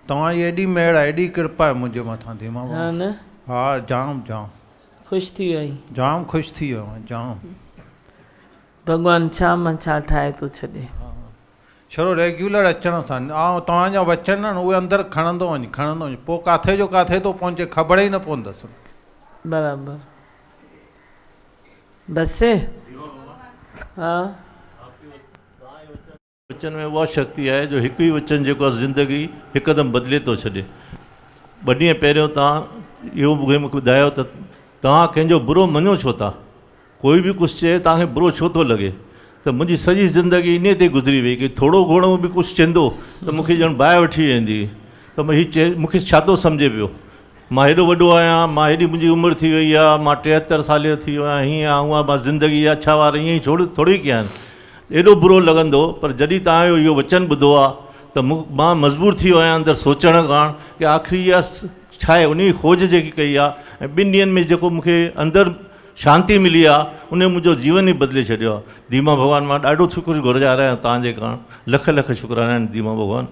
तव्हांजी एॾी मेड़ आहे, एॾी कृपा आहे मुंहिंजे मथां दीमा भॻवान। हा, जाम जाम ख़ुशि थी वई, जाम ख़ुशि थी वियो आहियां, जाम। भॻवानु छा मां छा ठाहे थो छॾे। छड़ो रेग्युलर अचण सां ऐं तव्हांजा वचन आहिनि उहे अंदरि खणंदो वञ, पोइ किथे जो किथे थो पहुचे ख़बर ई न पवंदसि। बराबरि, बसि। हा, वचन में उहा शक्ति आहे जो हिकु ई वचन जेको आहे ज़िंदगी हिकदमि बदिले थो छॾे। ॿ ॾींहं पहिरियों तव्हां इहो मूंखे ॿुधायो त तव्हां कंहिंजो बुरो मञो छो था, कोई बि कुझु चए तव्हांखे बुरो छो थो लॻे। त मुंहिंजी सॼी ज़िंदगी इन ते गुज़री वई कि थोरो घणो बि कुझु चवंदो त मूंखे ॼण बाहि वठी वेंदी, त मां हीउ मूंखे छा थो सम्झे पियो। मां हेॾो वॾो आहियां, मां हेॾी मुंहिंजी उमिरि थी वई आहे, मां 73 साल जो थी वियो आहियां, हीअं हूअं मां ज़िंदगी जा छा वार ईअं ई थोरी कया आहिनि। एॾो बुरो लॻंदो, पर जॾहिं तव्हांजो इहो वचन ॿुधो आहे त मां मजबूर थी वियो आहियां अंदरि सोचण खां कि आख़िरी इहा छा आहे। उन जी खोज जेकी कई आहे ऐं 2 ॾींहंनि में जेको मूंखे अंदरि शांती मिली आहे, उन मुंहिंजो जीवन ई बदिले छॾियो आहे। दीमा भॻवान, मां ॾाढो शुक्रगुज़ार आहियां तव्हांजे कारण। लख लख शुक्राना आहिनि दीमा भॻवान।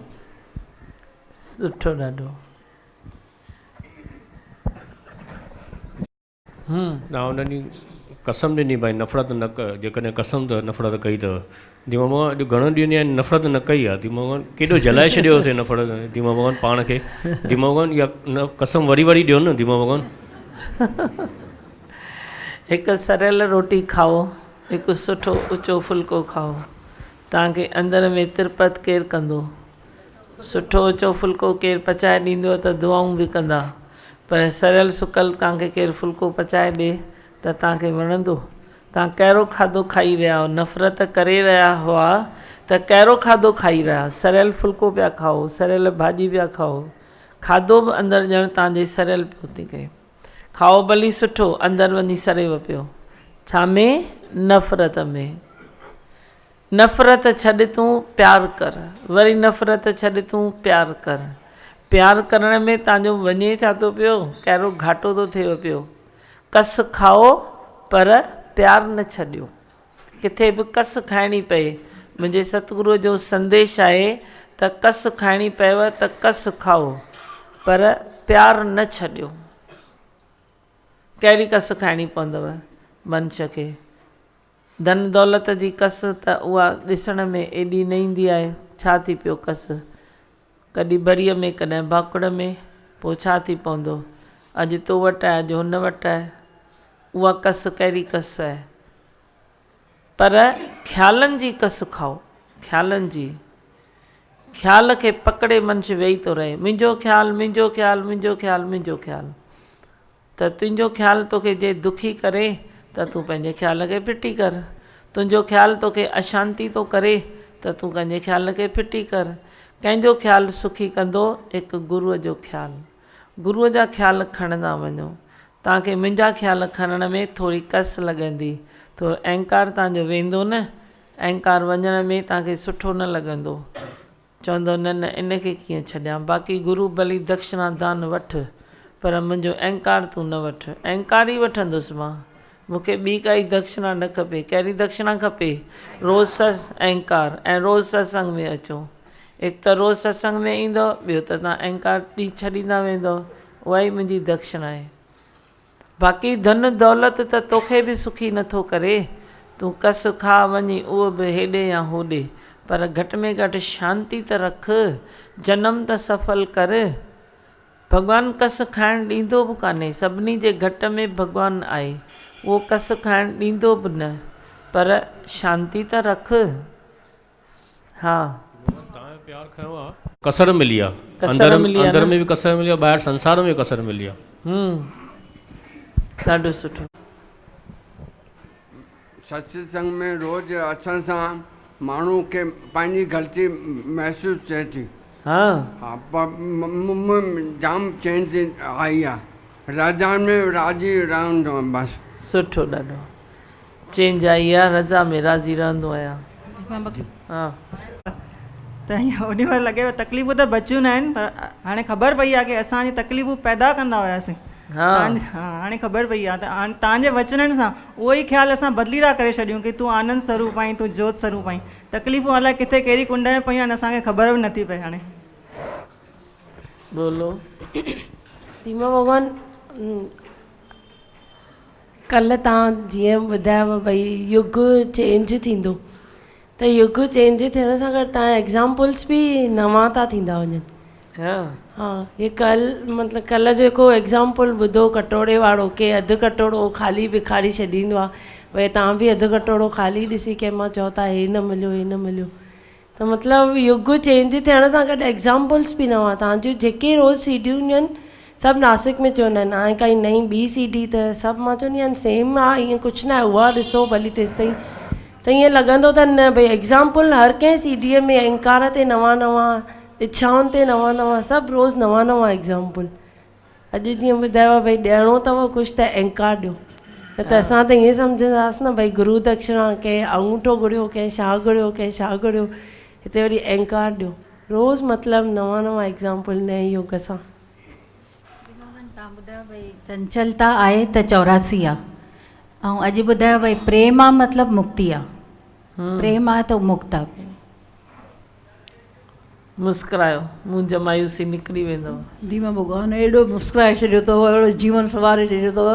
सुठो ॾाढो। तव्हां उन ॾींहुं कसम ॾिनी भाई नफ़रत न कर, जेकॾहिं कसम त नफ़रत कई अथव। दीमा भॻवान अॼु घणो ॾींहं आहिनि नफ़रत न कई आहे। दीमा भॻवान केॾो जलाए छॾियोसीं नफ़रत दीमा भॻवान पाण खे। दीमा भॻवान इहा कसम वरी वरी ॾियो न दीमा भॻवान। हिकु सरियल रोटी खाओ, हिकु सुठो ऊचो फुल्को खाओ, तव्हांखे अंदर में तिरपत केरु कंदो? सुठो ऊचो फुल्को केरु पचाए ॾींदो त दुआऊं बि कंदा, पर सरियल सुकल तव्हांखे केरु फुल्को पचाए ॾिए त तव्हांखे वणंदो? तव्हां कहिड़ो खाधो खाई रहिया हो? नफ़रत करे रहिया हुआ त कहिड़ो खाधो खाई रहिया? सरियल फुल्को पिया खाओ, सरियल भाॼी पिया खाओ, खाधो बि अंदरि ॼण तव्हांजे सरियल पियो थी कहे। खाओ भली सुठो, अंदरि वञी सड़ेव पियो। छा में? नफ़रत में। नफ़रत छॾ तूं प्यार कर, वरी नफ़रत छॾ तूं प्यार कर। प्यार करण में तव्हांजो वञे छा थो पियो? कहिड़ो घाटो थो थिए पियो। कस खाओ पर प्यार न छॾियो। किथे बि कस खाइणी पए, मुंहिंजे सतगुरुअ जो संदेश आहे त कस खाइणी पएव त कस खाओ पर प्यार न छॾियो। कहिड़ी कस खाइणी पवंदव मनुष्य खे? धन दौलत जी कस त उहा ॾिसण में एॾी न ईंदी आहे। छा थी पियो कस? कॾहिं बरीअ में कॾहिं भाकुड़ में, पोइ छा थी पवंदो? अॼु तो वटि आहे, अॼु हुन वटि आहे। उहा कस कहिड़ी कस आहे? पर ख़्यालनि जी कस खाओ, ख़्यालनि जी। ख़्याल खे पकड़े मनुष्य वेही थो रहे, मुंहिंजो ख़्यालु, मुंहिंजो ख़्यालु, मुंहिंजो ख़्यालु, मुंहिंजो ख़्यालु। त तुंहिंजो ख़्यालु तोखे जे दुखी करे त तूं पंहिंजे ख़्याल खे फिटी कर। तुंहिंजो ख़्यालु तोखे अशांती थो करे त तूं पंहिंजे ख़्याल खे फिटी कर। कंहिंजो ख़्यालु सुखी कंदो? हिकु गुरूअ जो ख़्यालु। गुरूअ जा ख़्याल खणंदा वञो। तव्हांखे मुंहिंजा ख़्याल खणण में थोरी कस लॻंदी, थोरो अहंकार तव्हांजो वेंदो न। अहंकार वञण में तव्हांखे सुठो न लॻंदो, चवंदो न न इनखे कीअं छॾियां। बाक़ी गुरू भली दक्षिणा दान वठि, पर मुंहिंजो अहंकार तूं न वठि। अहंकार ई वठंदुसि मां, मूंखे ॿी काई दक्षिणा न खपे। कहिड़ी दक्षिणा खपे? रोज़ अहंकार ऐं रोज़ सत्संग में अचो। हिकु त रोज़ सत्संग में ईंदो, ॿियो त तव्हां अहंकार छॾींदा वेंदो। उहा ई मुंहिंजी दक्षिणा आहे। बाक़ी धन दौलत त तोखे बि सुखी नथो करे। तूं कस खा वञी, उहो बि हेॾे या होॾे, पर घटि में घटि शांती त रख, जनम त सफल कर। भॻवानु कस खाइणु ॾींदो बि कान्हे, सभिनी जे घट में भॻवानु आहे। उहो कस खाइणु ॾींदो बि न, पर शांती त रख। हा, तव्हांजो प्यारु खयो आहे, कसर मिली आहे। अंदर में बि कसर मिली आहे, ॿाहिरि संसार में कसर मिली आहे। ॾाढो सुठो। सत्संग में रोज़ अचण सां माण्हू खे पंहिंजी ग़लती महसूसु थिए थी। हा जाम चेंज आई आहे। रज़ा में राज़ी रहंदो आहे बसि। सुठो, ॾाढो चेंज आई आहे। रज़ा में राज़ी रहंदो आहियां। हा, त हीअं ओॾी महिल लॻेव तकलीफ़ूं त बचियूं न आहिनि, पर हाणे ख़बर पई आहे की असांजी तकलीफ़ूं पैदा कंदा हुआसीं। हाणे ख़बर पई आहे त हाणे तव्हांजे वचननि सां उहो ई ख़्यालु असां बदिली था करे छॾियूं की तूं आनंद स्वरूप आहीं, तूं जोत स्वरूप आहीं। तकलीफ़ूं अलाए किथे कहिड़ी कुंड में पयूं आहिनि, असांखे ख़बर बि नथी पए। हाणे बोलो। दीमा भॻवान, कल्ह तव्हां जीअं ॿुधायव भई युग चेंज थींदो, त युग चेंज थियण सां गॾु तव्हां एग्ज़ाम्पल्स बि नवां था थींदा वञनि। हा, ये मतिलबु कल्ह जेको एग्ज़ाम्पल ॿुधो कटोरे वारो, के अधु कटोरो ख़ाली बिखारी छॾींदो आहे, भई तव्हां बि अधु कटोरो ख़ाली ॾिसी कंहिं मां चओ था हे न मिलियो, हे न मिलियो। त मतिलबु युग चेंज थियण सां गॾु एग्ज़ाम्पल्स बि नवां। तव्हांजूं जेके रोज़ सीडियूं आहिनि सभु नासिक में चवंदा आहिनि, हाणे काई नई ॿी सीडी त सभु मां चवंदी आहियां सेम आहे, ईअं कुझु न आहे, उहा ॾिसो भली तेसि ताईं। त ईअं लॻंदो त न भई एग्ज़ाम्पल हर कंहिं सीडीअ में अहंकार ते नवां नवां, इच्छाउनि ते नवां नवां, सभु रोज़ नवां नवां एग्ज़ाम्पल। अॼु जीअं ॿुधायो भई ॾियणो अथव कुझु त अहंकार ॾियो, न त असां त ईअं सम्झंदासीं न भई गुरू दक्षिणा कंहिं अंगूठो घुरियो, कंहिं छा घुरियो, कंहिं छा घुरियो। हिते वरी अहंकार ॾियो, रोज़ मतिलबु नवां नवां एग्ज़ाम्पल नए योग सां। तव्हां ॿुधायो भई चंचलता आहे त 84 आहे, ऐं अॼु ॿुधायो भई प्रेम आहे मतिलबु मुक्ति आहे। प्रेम आहे त मुक्त आहे। मुस्कुरायो, मुंहिंज मायूसी निकिरी वेंदव। दीमा भॻवानु एॾो मुस्कुराए छॾियो अथव, अहिड़ो जीवन संवारे छॾियो अथव,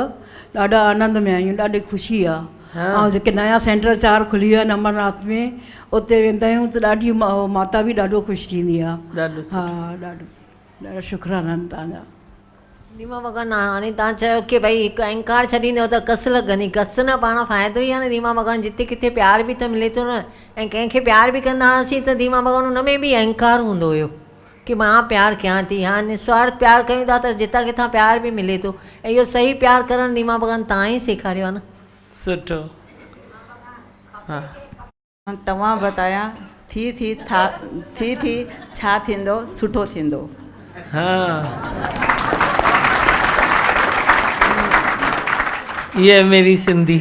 ॾाढा आनंद में आहियूं, ॾाढी ख़ुशी आहे। ऐं जेके नया सेंटर 4 खुली विया आहिनि अमरनाथ में, उते वेंदा आहियूं त ॾाढी माता बि ॾाढो ख़ुशि थींदी आहे। हा, ॾाढा शुक्राना आहिनि तव्हांजा। दीमा भॻवानु हाणे तव्हां चयो की भई हिकु अहंकार छॾींदव त कस लॻंदी, कस न पाण फ़ाइदो ई आहे न। दीमा भॻवानु जिते किथे प्यार बि त मिले थो न, ऐं कंहिंखे प्यार बि कंदा हुआसीं त दीमा भॻवानु हुन में बि अहंकार हूंदो हुयो की मां प्यार कयां थी। हा, निस्वार्थ प्यार कयूं था त जितां किथां प्यार बि मिले थो, ऐं इहो सही प्यार करणु दीमा भॻवानु तव्हां ई सेखारियो आहे न। सुठो। हा, तव्हां बताया थी छा थींदो, सुठो थींदो। हाँ, ये मेरी सिंधी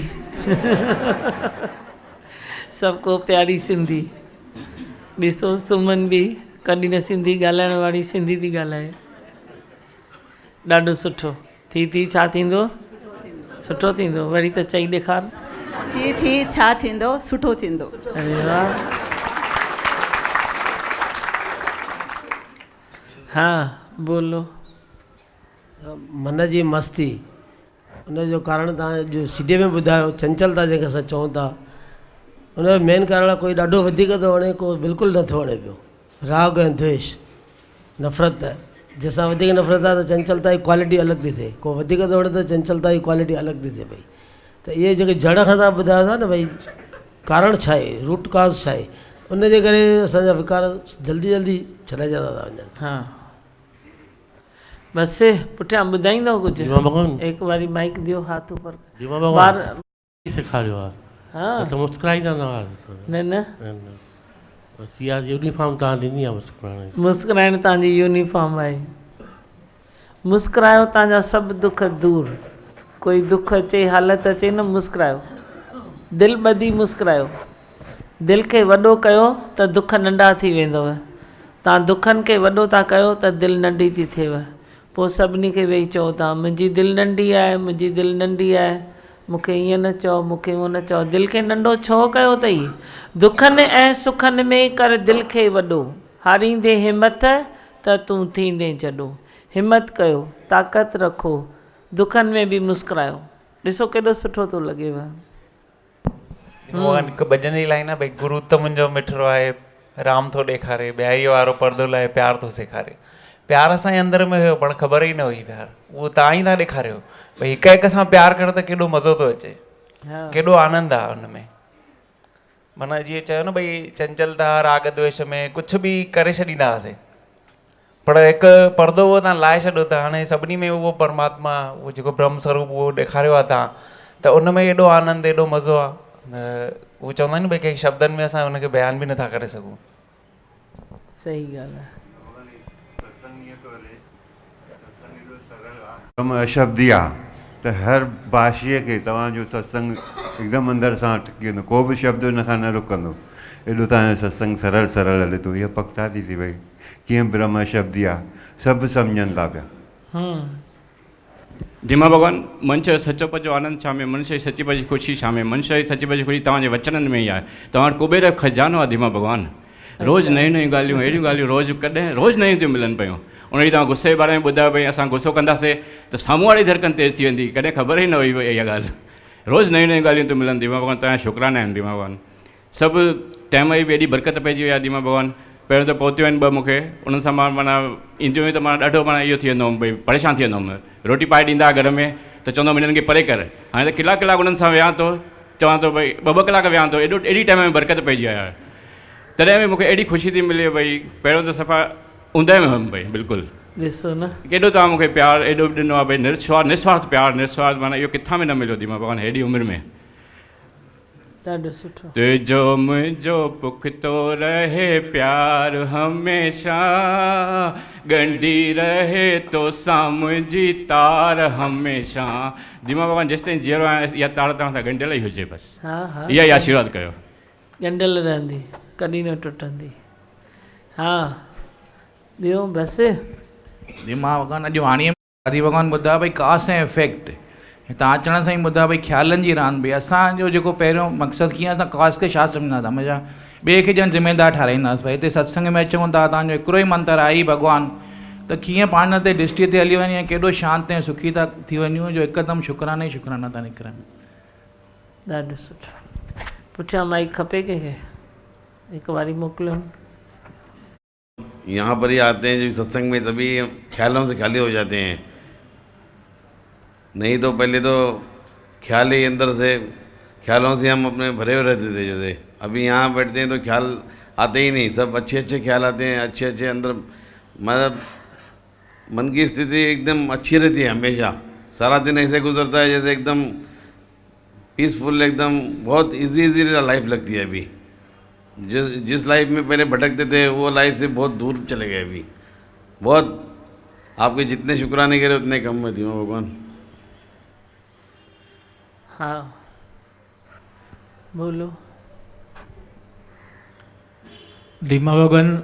सबको प्यारी सिंधी। ॾिसो सुमन बि कॾहिं न सिंधी ॻाल्हाइण वारी सिंधी थी ॻाल्हाए। ॾाढो सुठो। थी छा थींदो, सुठो थींदो। वरी त चई ॾेखार। थी छा थींदो, सुठो थींदो। अरे वाह। हाँ बोलो। मन जी मस्ती, उनजो कारण तव्हां जो सीडीअ में ॿुधायो, चंचलता जंहिंखे असां चऊं था, उनजो मेन कारण आहे कोई ॾाढो वधीक थो वणे, को बिल्कुलु नथो वणे पियो। राग ऐं द्वेष, नफ़रत, जंहिंसां वधीक नफ़रत आहे त चंचलता जी क्वालिटी अलॻि थी थिए, को वधीक थो वणे त चंचलता जी क्वालिटी अलॻि थी थिए पई। त इहे जेके जड़ खां तव्हां ॿुधायो था न भई कारण छा आहे, रूट काज़ छा आहे, उनजे करे असांजा विकार जल्दी जल्दी छॾाइजंदा था वञनि। हाँ बस पुठियां ॿुधाईंदव कुझु? हिकु वारी माइक दियो, हाथ ऊपर। सेखारियो आहे। हाँ त मुस्कुराईंदा न हुआ। न बस इहा यूनिफॉर्म तव्हां ॾिनी आहे मुस्कुराइण। मुस्कुराइण तव्हांजी यूनिफॉर्म आहे। मुस्कुरायो, तव्हांजा सभु दुख दूर। कोई दुख अचे, हालत अचे न, मुस्कुरायो, दिलि ॿधी मुस्कुरायो। दिलि खे वॾो कयो त दुख नंढा थी वेंदव। तव्हां दुखनि खे वॾो था कयो त दिलि नंढी थी थिएव। पोइ सभिनी खे वेही चओ था मुंहिंजी दिलि नंढी आहे, मुंहिंजी दिलि नंढी आहे, मूंखे ईअं न चओ, मूंखे उहो न चओ। दिलि खे नंढो छो कयो अथई? दुखनि ऐं सुखनि में कर दिलि खे वॾो, हारींदे हिमत त तूं थींदे जॾो। हिमत कयो, ताक़त रखो, दुखनि में बि मुस्कुरायो। ॾिसो केॾो सुठो थो लॻेव। हिकु भॼन जी लाइन आहे, भई गुरू त मुंहिंजो मिठड़ो आहे, राम थो ॾेखारे, ॿियाई वारो परदो लाइ प्यार थो सेखारे। प्यार असांजे अंदर में हुयो, पर ख़बर ई न हुई प्यार, उहो तव्हां ई था ॾेखारियो। भई हिक हिक सां प्यार कर त केॾो मज़ो थो अचे, केॾो आनंद आहे हुनमें। माना जीअं चयो न भई चंचलता, राग द्वेष में कुझु बि करे छॾींदा हुआसीं, पर हिकु परदो उहो तव्हां लाहे छॾियो त हाणे सभिनी में उहो परमात्मा, उहो जेको ब्रह्म स्वरूप उहो ॾेखारियो आहे तव्हां, त उन में एॾो आनंद, एॾो मज़ो आहे। उहो चवंदा आहिनि भई कंहिं शब्दनि में असां हुनखे बयान बि नथा करे सघूं। सही ॻाल्हि आहे। ब्रह्म अशब्दी आहे त हर भाषीअ खे तव्हांजो सत्संग हिकदमि अंदरि सां टकी वेंदो, को बि शब्द हुन खां न रुकंदो। एॾो तव्हांजो सत्संग सरल सरल हले थो। इहा पक्का थी थी भई कीअं ब्रह्म शब्दी आहे, सभु सम्झनि था पिया। धीमा भॻवान, मनुष्य सचो पचो आनंद छा में, मनुष्य जी सची पची ख़ुशी छा में, मनुष्य जी सची पची ख़ुशी तव्हांजे वचननि में ई आहे। तव्हां वटि कुबेर जो खजानो आहे धीमा भॻवान। रोज़ु नयूं नयूं ॻाल्हियूं, अहिड़ियूं ॻाल्हियूं रोज़ु नयूं थियूं मिलनि पियूं। उन ॾींहुं तव्हां गुस्से जे बारे में ॿुधायो भई असां गुस्सो कंदासीं त साम्हूं वारी धड़कन तेज़ थी वेंदी, कॾहिं ख़बर ई न हुई भई इहा ॻाल्हि। रोज़ु नयूं नयूं ॻाल्हियूं थियूं मिलनि। धीमा भॻवान तव्हांजा शुकराना आहिनि धीमा भॻवान। सभु टाइम जी बि एॾी बरकत पइजी वई आहे धीमा भॻवान। पहिरियों त पहुतियूं आहिनि ॿ मूंखे, उन्हनि सां मां माना ईंदियूं हुयूं त मां ॾाढो माना इहो थी वेंदो हुउमि, भई परेशान थी वेंदो हुउमि। रोटी पाए ॾींदा घर में त चवंदो हुउमि हिननि खे परे कर। हाणे त कलाक उन्हनि सां वियां थो, चवां थो भई ॿ कलाक वियां थो, एॾी टाइम में बरकत पइजी आहे। तॾहिं बि मूंखे एॾी ख़ुशी थी मिले भई पहिरियों त सफ़ा ऊंदहि में हुउमि भई बिल्कुलु। ॾिसो न केॾो तव्हां मूंखे प्यारु एॾो ॾिनो आहे भई निस्वार्थ प्यारु, निस्वार्थ माना इहो किथां बि न मिलियो धीमा भॻवान हेॾी उमिरि में। ॾाढो सुठो। तुंहिंजो मुंहिंजो पुख़्तो रहे प्यार हमेशा, ॻंढी रहे तोसां मुंहिंजी तार हमेशा। धीमा भॻवान जेसिताईं जीअरो आहियां इहा तार तव्हां सां ॻंढियल ई हुजे बसि। हा इहा ई आशीर्वाद कयो। ॻंढियल रहंदी, कॾहिं न टुटंदी। हा ॿियो बसि। धीमा भॻवान अॼु वाणीअ में दादी भॻवान ॿुधायो भई कास ऐं इफेक्ट, तव्हां अचण सां ई ॿुधायो भई ख़्यालनि जी रांदि। भई असांजो जेको पहिरियों मक़सदु कीअं असां कास खे छा सम्झंदा था, मुंहिंजा ॿिए खे ॼण ज़िम्मेदार ठाराईंदासीं। भई हिते सत्संग में अचूं था, तव्हांजो हिकिड़ो ई मंत्र आहे ई भॻवानु, त कीअं पाण ते दृष्टि ते हली वञे, केॾो शांति ऐं सुखी था थी वञूं जो हिकदमि शुक्राना ई शुक्राना था निकिरनि। ॾाढो सुठो। पुठियां माइक खपे कंहिंखे? हिकु वारी मोकिलियो। यहाँ पर ही आते हैं जब सत्संग में, तभी ख्यालों से खाली हो जाते हैं। नहीं तो पहले तो ख्याल ही अंदर से, ख्यालों से हम अपने भरे हुए रहते थे। जैसे अभी यहाँ बैठते हैं तो ख्याल आते ही नहीं, सब अच्छे अच्छे ख्याल आते हैं, अच्छे अच्छे अंदर, मतलब मन की स्थिति एकदम अच्छी रहती है हमेशा। सारा दिन ऐसे गुजरता है जैसे एकदम पीसफुल, एकदम बहुत इजी लाइफ लगती है। अभी जिस लाइफ में पहले भटकते थे वो लाइफ से बहुत दूर चले गए। अभी बहुत, आपके जितने शुक्राने करे उतने कम है धीमा भगवान। हाँ बोलो। धीमा भगवान,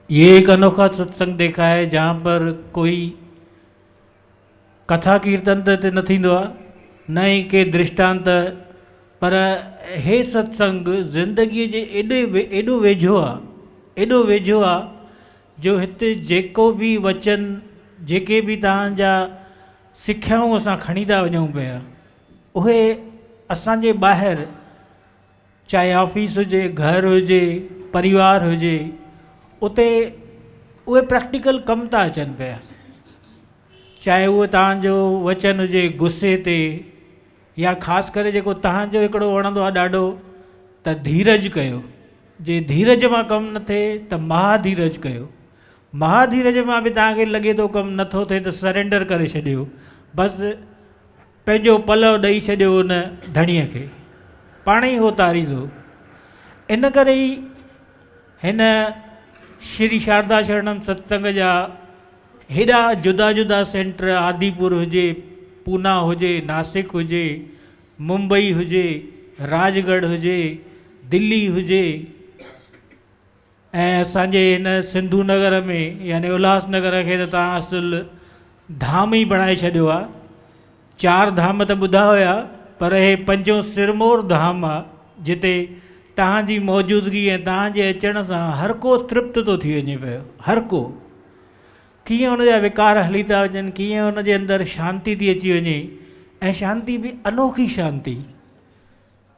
ये एक अनोखा सत्संग देखा है जहाँ पर कोई कथा कीर्तन त न थींदो आहे, न ई के दृष्टांत, पर हे सत्संग ज़िंदगीअ जे एॾो वेझो आहे, एॾो वेझो आहे जो हिते जेको बि वचन, जेके बि तव्हांजा सिख्याऊं असां खणी था वञूं पिया, उहे असांजे ॿाहिरि, चाहे ऑफिस हुजे, घर हुजे, परिवार हुजे, उते उहे प्रैक्टिकल कम था अचनि पिया। चाहे उहो तव्हांजो वचन हुजे गुस्से ते, या ख़ासि करे जेको तव्हांजो हिकिड़ो वणंदो आहे ॾाढो, त धीरज कयो। जे धीरज मां कमु न थिए त महाधीरज कयो। महाधीरज मां बि तव्हांखे लॻे थो कमु नथो थिए त सरेंडर करे छॾियो, बसि पंहिंजो पलव ॾेई छॾियो उन धणीअ खे, पाण ई उहो तारींदो। इन करे ई हिन श्री शारदा शरणम सत्संग जा हेॾा जुदा जुदा सेंटर, आदिपुर हुजे, पूना हुजे, नासिक हुजे, मुंबई हुजे, राजगढ़ हुजे, दिल्ली हुजे, ऐं असांजे हिन सिंधु नगर में यानी उल्हासनगर खे त तव्हां असुल धाम ई बणाए छॾियो आहे। 4 धाम त ॿुधा हुया, पर हे 5हों सिरमौर धाम आहे, जिते तव्हांजी मौजूदगी ऐं तव्हांजे अचण सां हर को तृप्त थो थी वञे पियो। हर को कीअं हुनजा विकार हली था वञनि, कीअं हुनजे अंदरि शांती थी अची वञे, ऐं शांती बि अनोखी शांती।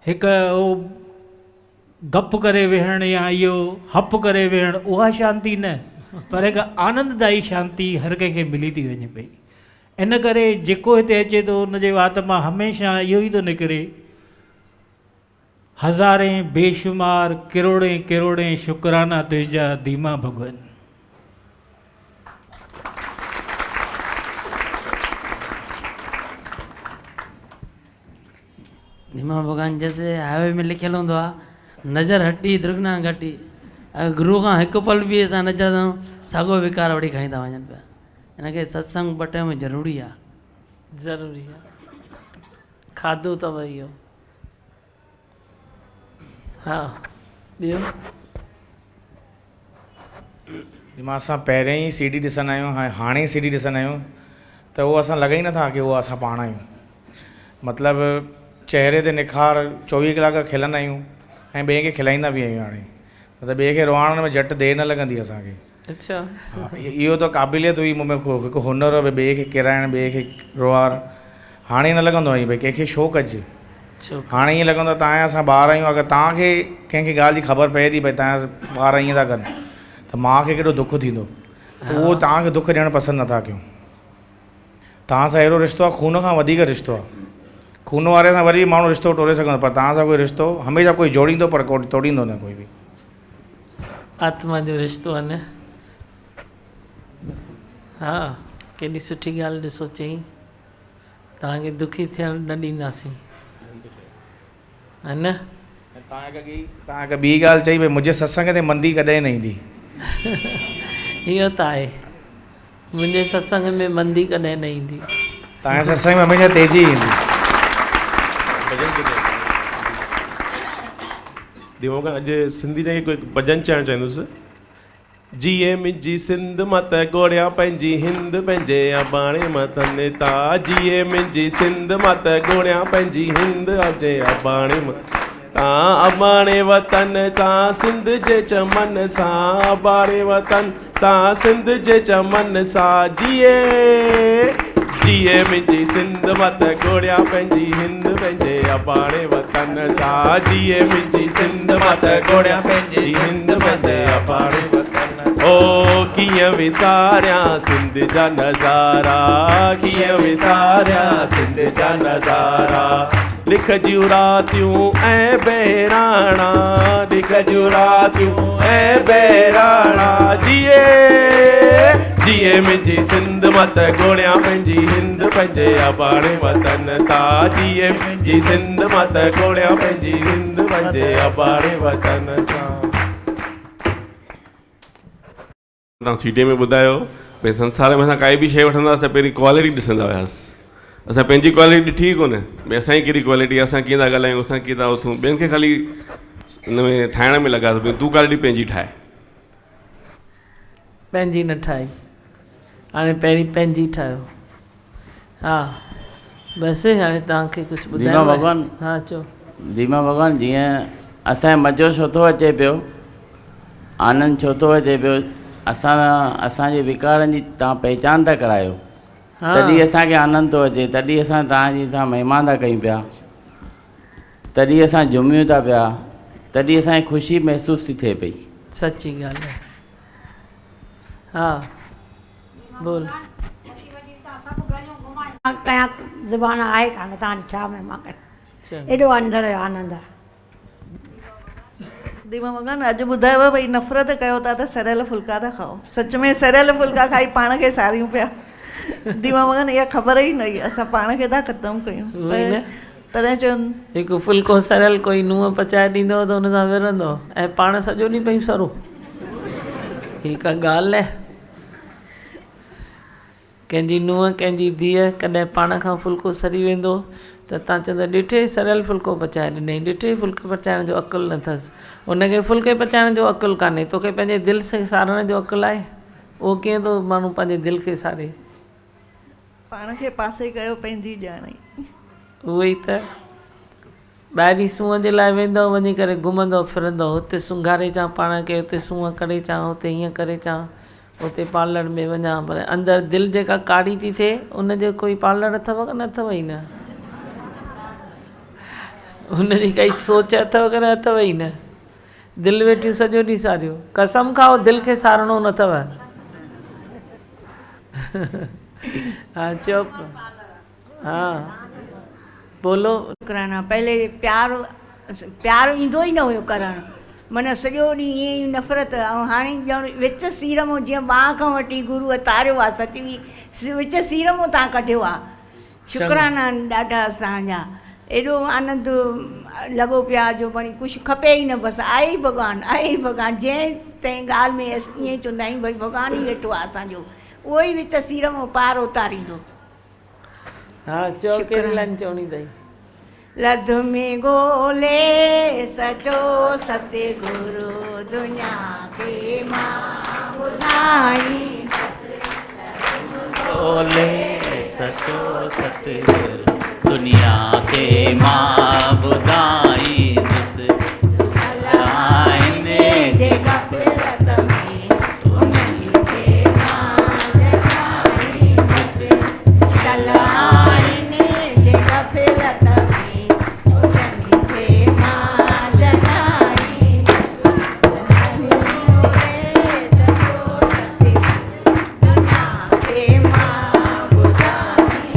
हिकु उहो गप करे वेहणु या इहो हप करे वेहणु, उहा शांती न, पर हिकु आनंददायी शांती हर कंहिंखे मिली थी वञे पई। इन करे जेको हिते अचे थो हुनजे वात मां हमेशह इहो ई थो निकिरे, हज़ारे बेशुमार किरोड़े किरोड़े शुक्राना तुंहिंजा धीमा भगवान। धीमा भगवान जैसे हाईवे में लिखियल हूंदो आहे, नज़र हटी दुर्गना घटी। अगर गुरू खां हिकु पल बि असां नज़र था साॻियो विकार वठी खणी था वञनि पिया। हिनखे सत्संग ॿ टाइम ज़रूरी आहे। ज़रूरी आहे। खाधो अथव इहो। हा ॿियो? मां असां पहिरें ई CD ॾिसंदा आहियूं, हाणे ई CD ॾिसंदा आहियूं, त उहो असां लॻे ई नथा की उहो असां पाण आहियूं। मतिलबु चहिरे ते निखार 24 कलाक खिलंदा आहियूं ऐं ॿिए खे खिलाईंदा बि आहियूं। हाणे मतिलबु ॿिए खे रोआइण में झटि देरि न लॻंदी असांखे। अच्छा। इहो त क़ाबिलियत हुई मूं में, हिकु हुनर हो ॿिए खे किराइण, ॿिए खे रोआर। हाणे न लॻंदो आहे भई कंहिंखे शो कजे। हाणे ईअं लॻंदो आहे तव्हां असां ॿार आहियूं, अगरि तव्हांखे कंहिंखे ॻाल्हि जी ख़बर पए थी भई तव्हां ॿार ईअं था कनि, त माउ खे केॾो दुखु थींदो, त उहो तव्हांखे दुखु ॾियणु पसंदि नथा कयूं। तव्हां सां अहिड़ो रिश्तो आहे, खून खां वधीक रिश्तो आहे। खून वारे सां वरी माण्हू रिश्तो टोड़े सघंदो, पर तव्हां सां कोई रिश्तो हमेशह कोई जोड़ींदो, पर कोई तोड़ींदो न कोई बि। आत्मा जो रिश्तो आहे न। हा केॾी सुठी ॻाल्हि ॾिसो चई, तव्हांखे दुखी थियणु न ॾींदासीं, है न? तव्हां ॿी ॻाल्हि चई भई मुंहिंजे सत्संग ते मंदी कॾहिं न ईंदी। इहो त आहे, मुंहिंजे सत्संग में मंदी कॾहिं न ईंदी। तव्हांजे सत्संग में हमेशह तेज़ी ईंदी। दिमाग़ अॼु सिंधी जे कोई भॼन चवणु चाहींदुसि। जीए मुंहिंजी सिंध मां त गोड़िया पंहिंजी हिंद पंहिंजे अबाणे मथनि ता। जीए मुंहिंजी सिंध मां त गोड़िया पंहिंजी हिंद अजे अबाणे तां अबाणे वतन तां सिंध जे चमन सां अबाणे वतन सां सिंध जे चमन सां जिए जिए मुंहिंजी सिंध मत गोड़िया पंहिंजी हिंद पंहिंजे अबाणे वतन सां जिए मुंहिंजी सिंध मत गोड़िया पंहिंजी हिंद पंहिंजे अबाणे वतन ओ कीअं विसारियां सिंध जा नज़ारा कीअं विसारियां सिंध जा नज़ारा लिख जूं रातियूं ऐं बहिराणा लिख जूं रातियूं ऐं बहिराणा जिए जिए मुंहिंजी सिंध मत गोड़िया पंहिंजी हिंद पंहिंजे अबाणे वतन तां जिए मुंहिंजी सिंध मत गोड़िया पंहिंजी हिंद पंहिंजे अबाणे वतन सां। तव्हां सीडे में ॿुधायो भई संसार में असां काई बि शइ वठंदासीं त पहिरीं क्वालिटी ॾिसंदा हुआसीं। असां पंहिंजी क्वालिटी ॾिठी कोन्हे भई असांजी कहिड़ी क्वालिटी आहे, असां कीअं था ॻाल्हायूं, असां कीअं था उथूं, ॿियनि खे ख़ाली हिन में ठाहिण में लॻा भई तूं क्वालिटी पंहिंजी ठाहे। पंहिंजी न ठाही, हाणे पहिरीं पंहिंजी ठाहियो। हा बसि हाणे तव्हांखे कुझु ॿुधायो दीमा भॻवान, हा चओ। दीमा भॻवान, जीअं असांजो मज़ो छो थो अचे पियो, आनंद छो थो अचे पियो, असांजे विकारनि जी तव्हां पहचान था करायो, तॾहिं असांखे आनंद थो अचे, तॾहिं असां तव्हांजी महिमा था कयूं पिया, तॾहिं असां झुमियूं था पिया, तॾहिं असांखे ख़ुशी महसूस थी थिए पई। सची ॻाल्हि आहे। हा बोल। कया ज़ुबान आहे कान, तव्हांजी छा महिमा कयो, एॾो अंदरि जो आनंद आहे। दीमा भॻवान अॼु ॿुधायव भई नफ़रत कयो था त सरियल फुल्का था खाओ, सच में सरियल फुल्का खाई पाण खे सारियूं पिया। दीमा भॻवान इहा ख़बर ई न हुई, असां पाण खे था ख़तमु कयूं। तॾहिं चवनि हिकु फुल्को सरियल कोई नुंहुं पचाए ॾींदो त हुन सां विरंदो ऐं पाण सॼो ॾींहुं पई सरो, हीअ का ॻाल्हि आहे? कंहिंजी नुंहुं कंहिंजी धीअ कॾहिं पाण खां फुल्को सरी वेंदो त तव्हां चवंदा ॾिठे सरियल फुल्को पचाए ॾिनई, ॾिठे फुल्के पचाइण जो अकुलु न अथसि, हुनखे फुल्के पचाइण जो अकुलु कान्हे, तोखे पंहिंजे दिलि सां सारण जो अकुलु आहे? उहो कीअं थो माण्हू पंहिंजे दिलि खे सारे? पाण खे पासे कयो पंहिंजी ॼाण। उहो ई त ॿाहिरी सूंहं जे लाइ वेंदो, वञी करे घुमंदो फिरंदो, हुते सुंघारे अचां पाण खे, हुते सूंहं करे अचां, हुते हीअं करे अचां, हुते पार्लर में वञा, पर अंदरि दिलि जेका काड़ी थी थिए उनजो कोई पार्लर अथव की न अथव ई न, हुनजी काई सोच अथव की न अथव ई न, दिलि वेठियूं सॼो ॾींहुं सारियो, कसम खाओ दिलि खे सारणो न अथव। हाँ चो। हाँ बोलो। कराना पहले प्यार ईंदो ई न हुयो करणु, माना सॼो ॾींहुं ईअं ई नफ़रत, ऐं हाणे ॼण विच सीर मां जीअं बांह खां वठी गुरूअ तारियो आहे, सचवी विच सीर मां तव्हां कढियो आहे, शुकराना ॾाढा असांजा, एॾो आनंद लॻो पिया जो वरी कुझु खपे ई न, बसि आहे ई भॻवानु, आहे ई भॻवानु, जंहिं तंहिं ॻाल्हि में ईअं ई चवंदा आहियूं भई भॻवानु ई वेठो आहे असांजो, उहो ई विच सीर मां पार उतारींदो। हाँ चो कहिड़ी लाइन चवणी अथई? लध में ॻोल्हे सचो सतगुरु दुनिया के मां ॿुधाई, ॻोल्हे सचो सतगुरु दुनिया के मां ॿुधाई, आईने जे गफ़लत में उन्हनि खे मां जगाई, आईने जे गफ़लत में उन्हनि खे मां जगाई, के मां ॿुधाई,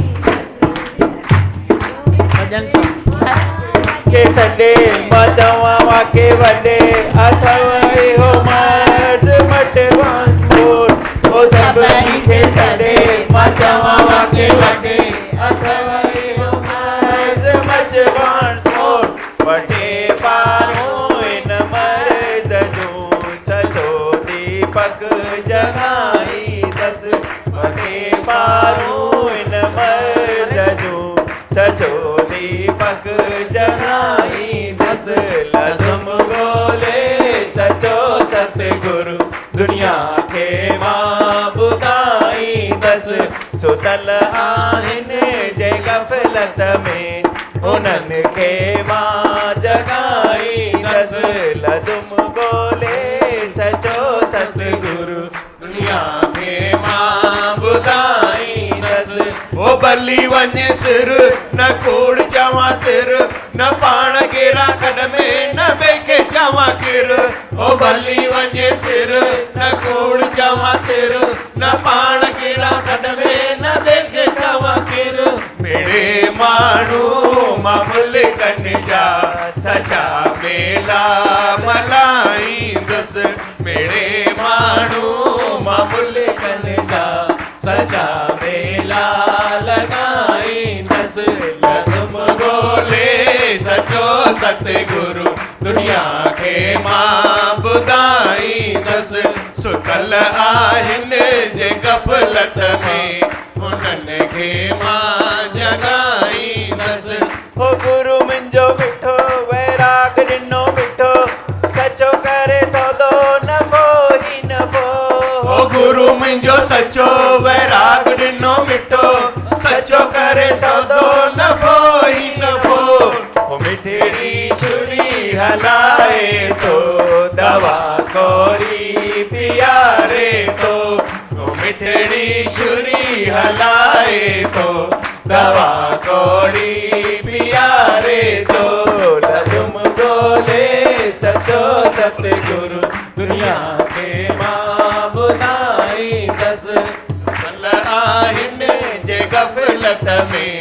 के सॾे मां चवां के वॾे अथव इहो मर्ज़ मट वांसपुर, ओ सभिनी खे सॾे मां चवां के वॾे अथव इहो मर्ज़ मट वांसपुर, वठे पारो इन मर्ज़ जो सचो दीपक जगाई दस, वठे पारो इन मर्ज़ जो सचो दीपक जगाई दस, लधम ॻोल्हे सचो सतगुरु दुनिया खे मां ॿुधाई दस, सुतल आहिनि जे गफ़लत में उन्हनि खे मां जगाई बली वञे सिर न कूड़ चवां तिर न पाण गेरा खड में न बेके चवां किर ओ बली वञे सिर न कूड़ चवां तिर न पाण गेरा खड में न बेके चवां किर मेरे माण्हू मामूल कन जा सचा मेला मलाईंदुसि मेरे माण्हू मामूल कन जा सचा मेला लॻाईंदसि लॻम ॻोल्हे सचो सतगुरु दुनिया खे मां ॿुधाईंदसि सुतल आहिनि जे गफ़लत में उन्हनि खे मां जगाईंदसि हो गुरु मुंहिंजो मिठो वैराग ॾिनो मिठो सचो करे सौदो नफ़ो ही नफ़ो हो गुरु मुंहिंजो सचो वैराग ॾिनो मिठो सचो करे सौदो नफ़ो ही नफ़ो हो मिठड़ी छुरी हलाए तो दवा कोरी पियारे तो हो मिठड़ी छुरी हलाए तो दवा कोरी पियारे तो लजुम गोले सचो सतगुरु दुनिया के मां ॿुधाईंदसि भल आहिनि जे गफ़लत में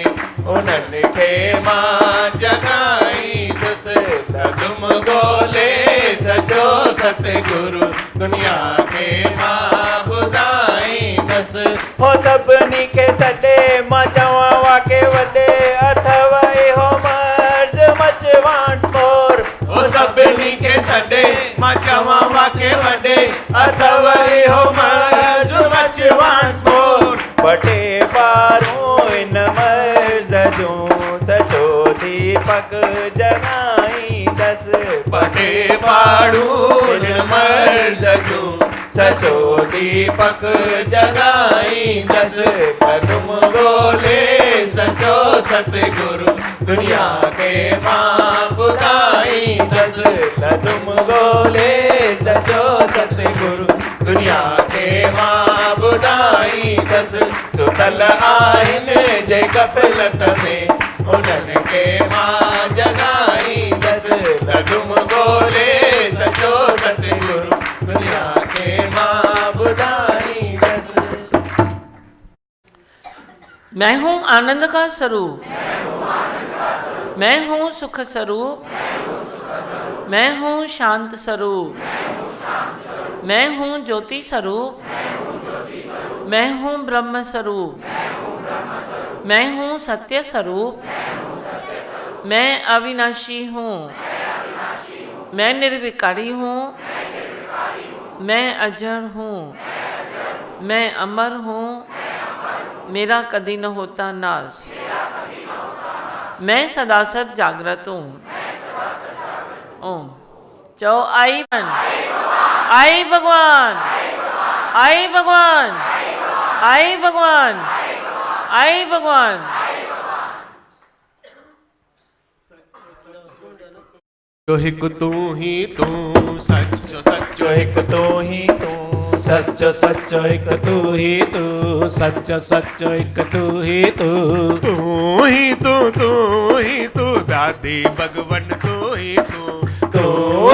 उन्हनि खे मां जगाईंदुसि लजुम ॻोल्हे सचो सतगुरु दुनिया खे मां ॿुधाईंदसि हो सभिनी खे सॾे मां चवां वाके वॾे अथव इहो मर्ज़ मच वांस मोर हो सभिनी खे सॾे मां चवां वाके वॾे अथव इहो मर्ज़ मच वांस मोर बटे पारूं इन मर्ज़ जूं सचो दीपक जगाईंदसि बटे पारूं इन मर्ज़ जूं सचो दीपक जगाईंदसि कदम ॻोल्हे सचो सतगुरु दुनिया खे मां ॿुधाईंदसि कदम ॻोल्हे सचो सतगुरु दुनिया खे मां ॿुधाईंदसि सुतल आहिनि जे गफ़लत में उन्हनि खे मां जगाईंदसि कदम ॻोल्हे सचो सतगुरु दुनिया खे मां ॿुधाईंदसि मैं हूँ आनंद का स्वरूप, मैं हूँ सुख स्वरूप, मैं हूँ शांत स्वरूप, मैं हूँ ज्योति स्वरूप, मैं हूँ ब्रह्म स्वरूप, मैं हूँ सत्य स्वरूप, मैं अविनाशी हूँ, मैं निर्विकारी हूँ, मैं अजर हूँ, मैं अमर हूँ, मेरा कभी न होता नाश, मैं सदा सद जागृत हूँ। ओम चो आई बन आई भगवान आई भगवान आई भगवान आई भगवान। जो हिक तू ही तू सच्चो सच्चो हिक तू ही तू सच्चो सच्चो एक तू ही तू सच्चो सच्चो एक तू ही तू तू ही तू दादी भगवन तू ही तू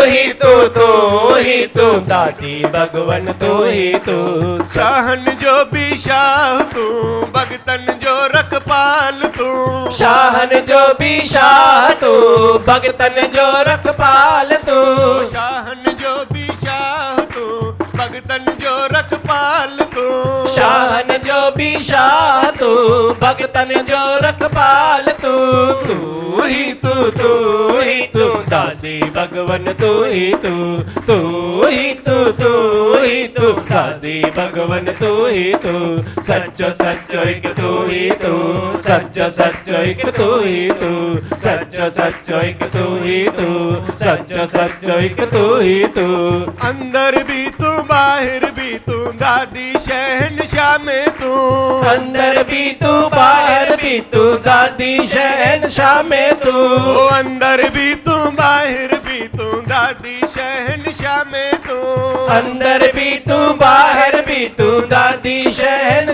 ही तू दादी भगवन तू ही तू शाहन जो भी शाह तू भगतन जो रखपाल तू शाहन जो भी शाह तू भगतन जो रखपाल तू शाहन जो भी शाह तू भगतन जो रखपाल तू शाहन जो भी शाह तू भगतन जो रखपाल तू ही तू दादी भगवन तू ही तू ही तू दादी भगवन तू ही तू सच्चो सच्चो एक तू ही तू सच्चो सच्चो एक तू ही तू सच्चो सच्चो एक तू ही तू सच्चो सच्चो एक तू ही तू अंदर भी तू बाहर भी तू दादी शहनशाह में तू अंदर भी तू बाहर भी तू दादी शहनशाह में तू अंदर भी तू बाहर भी तू दादी शहनशाह में तू अंदर भी तू बाहर भी तू दादी शहनशाह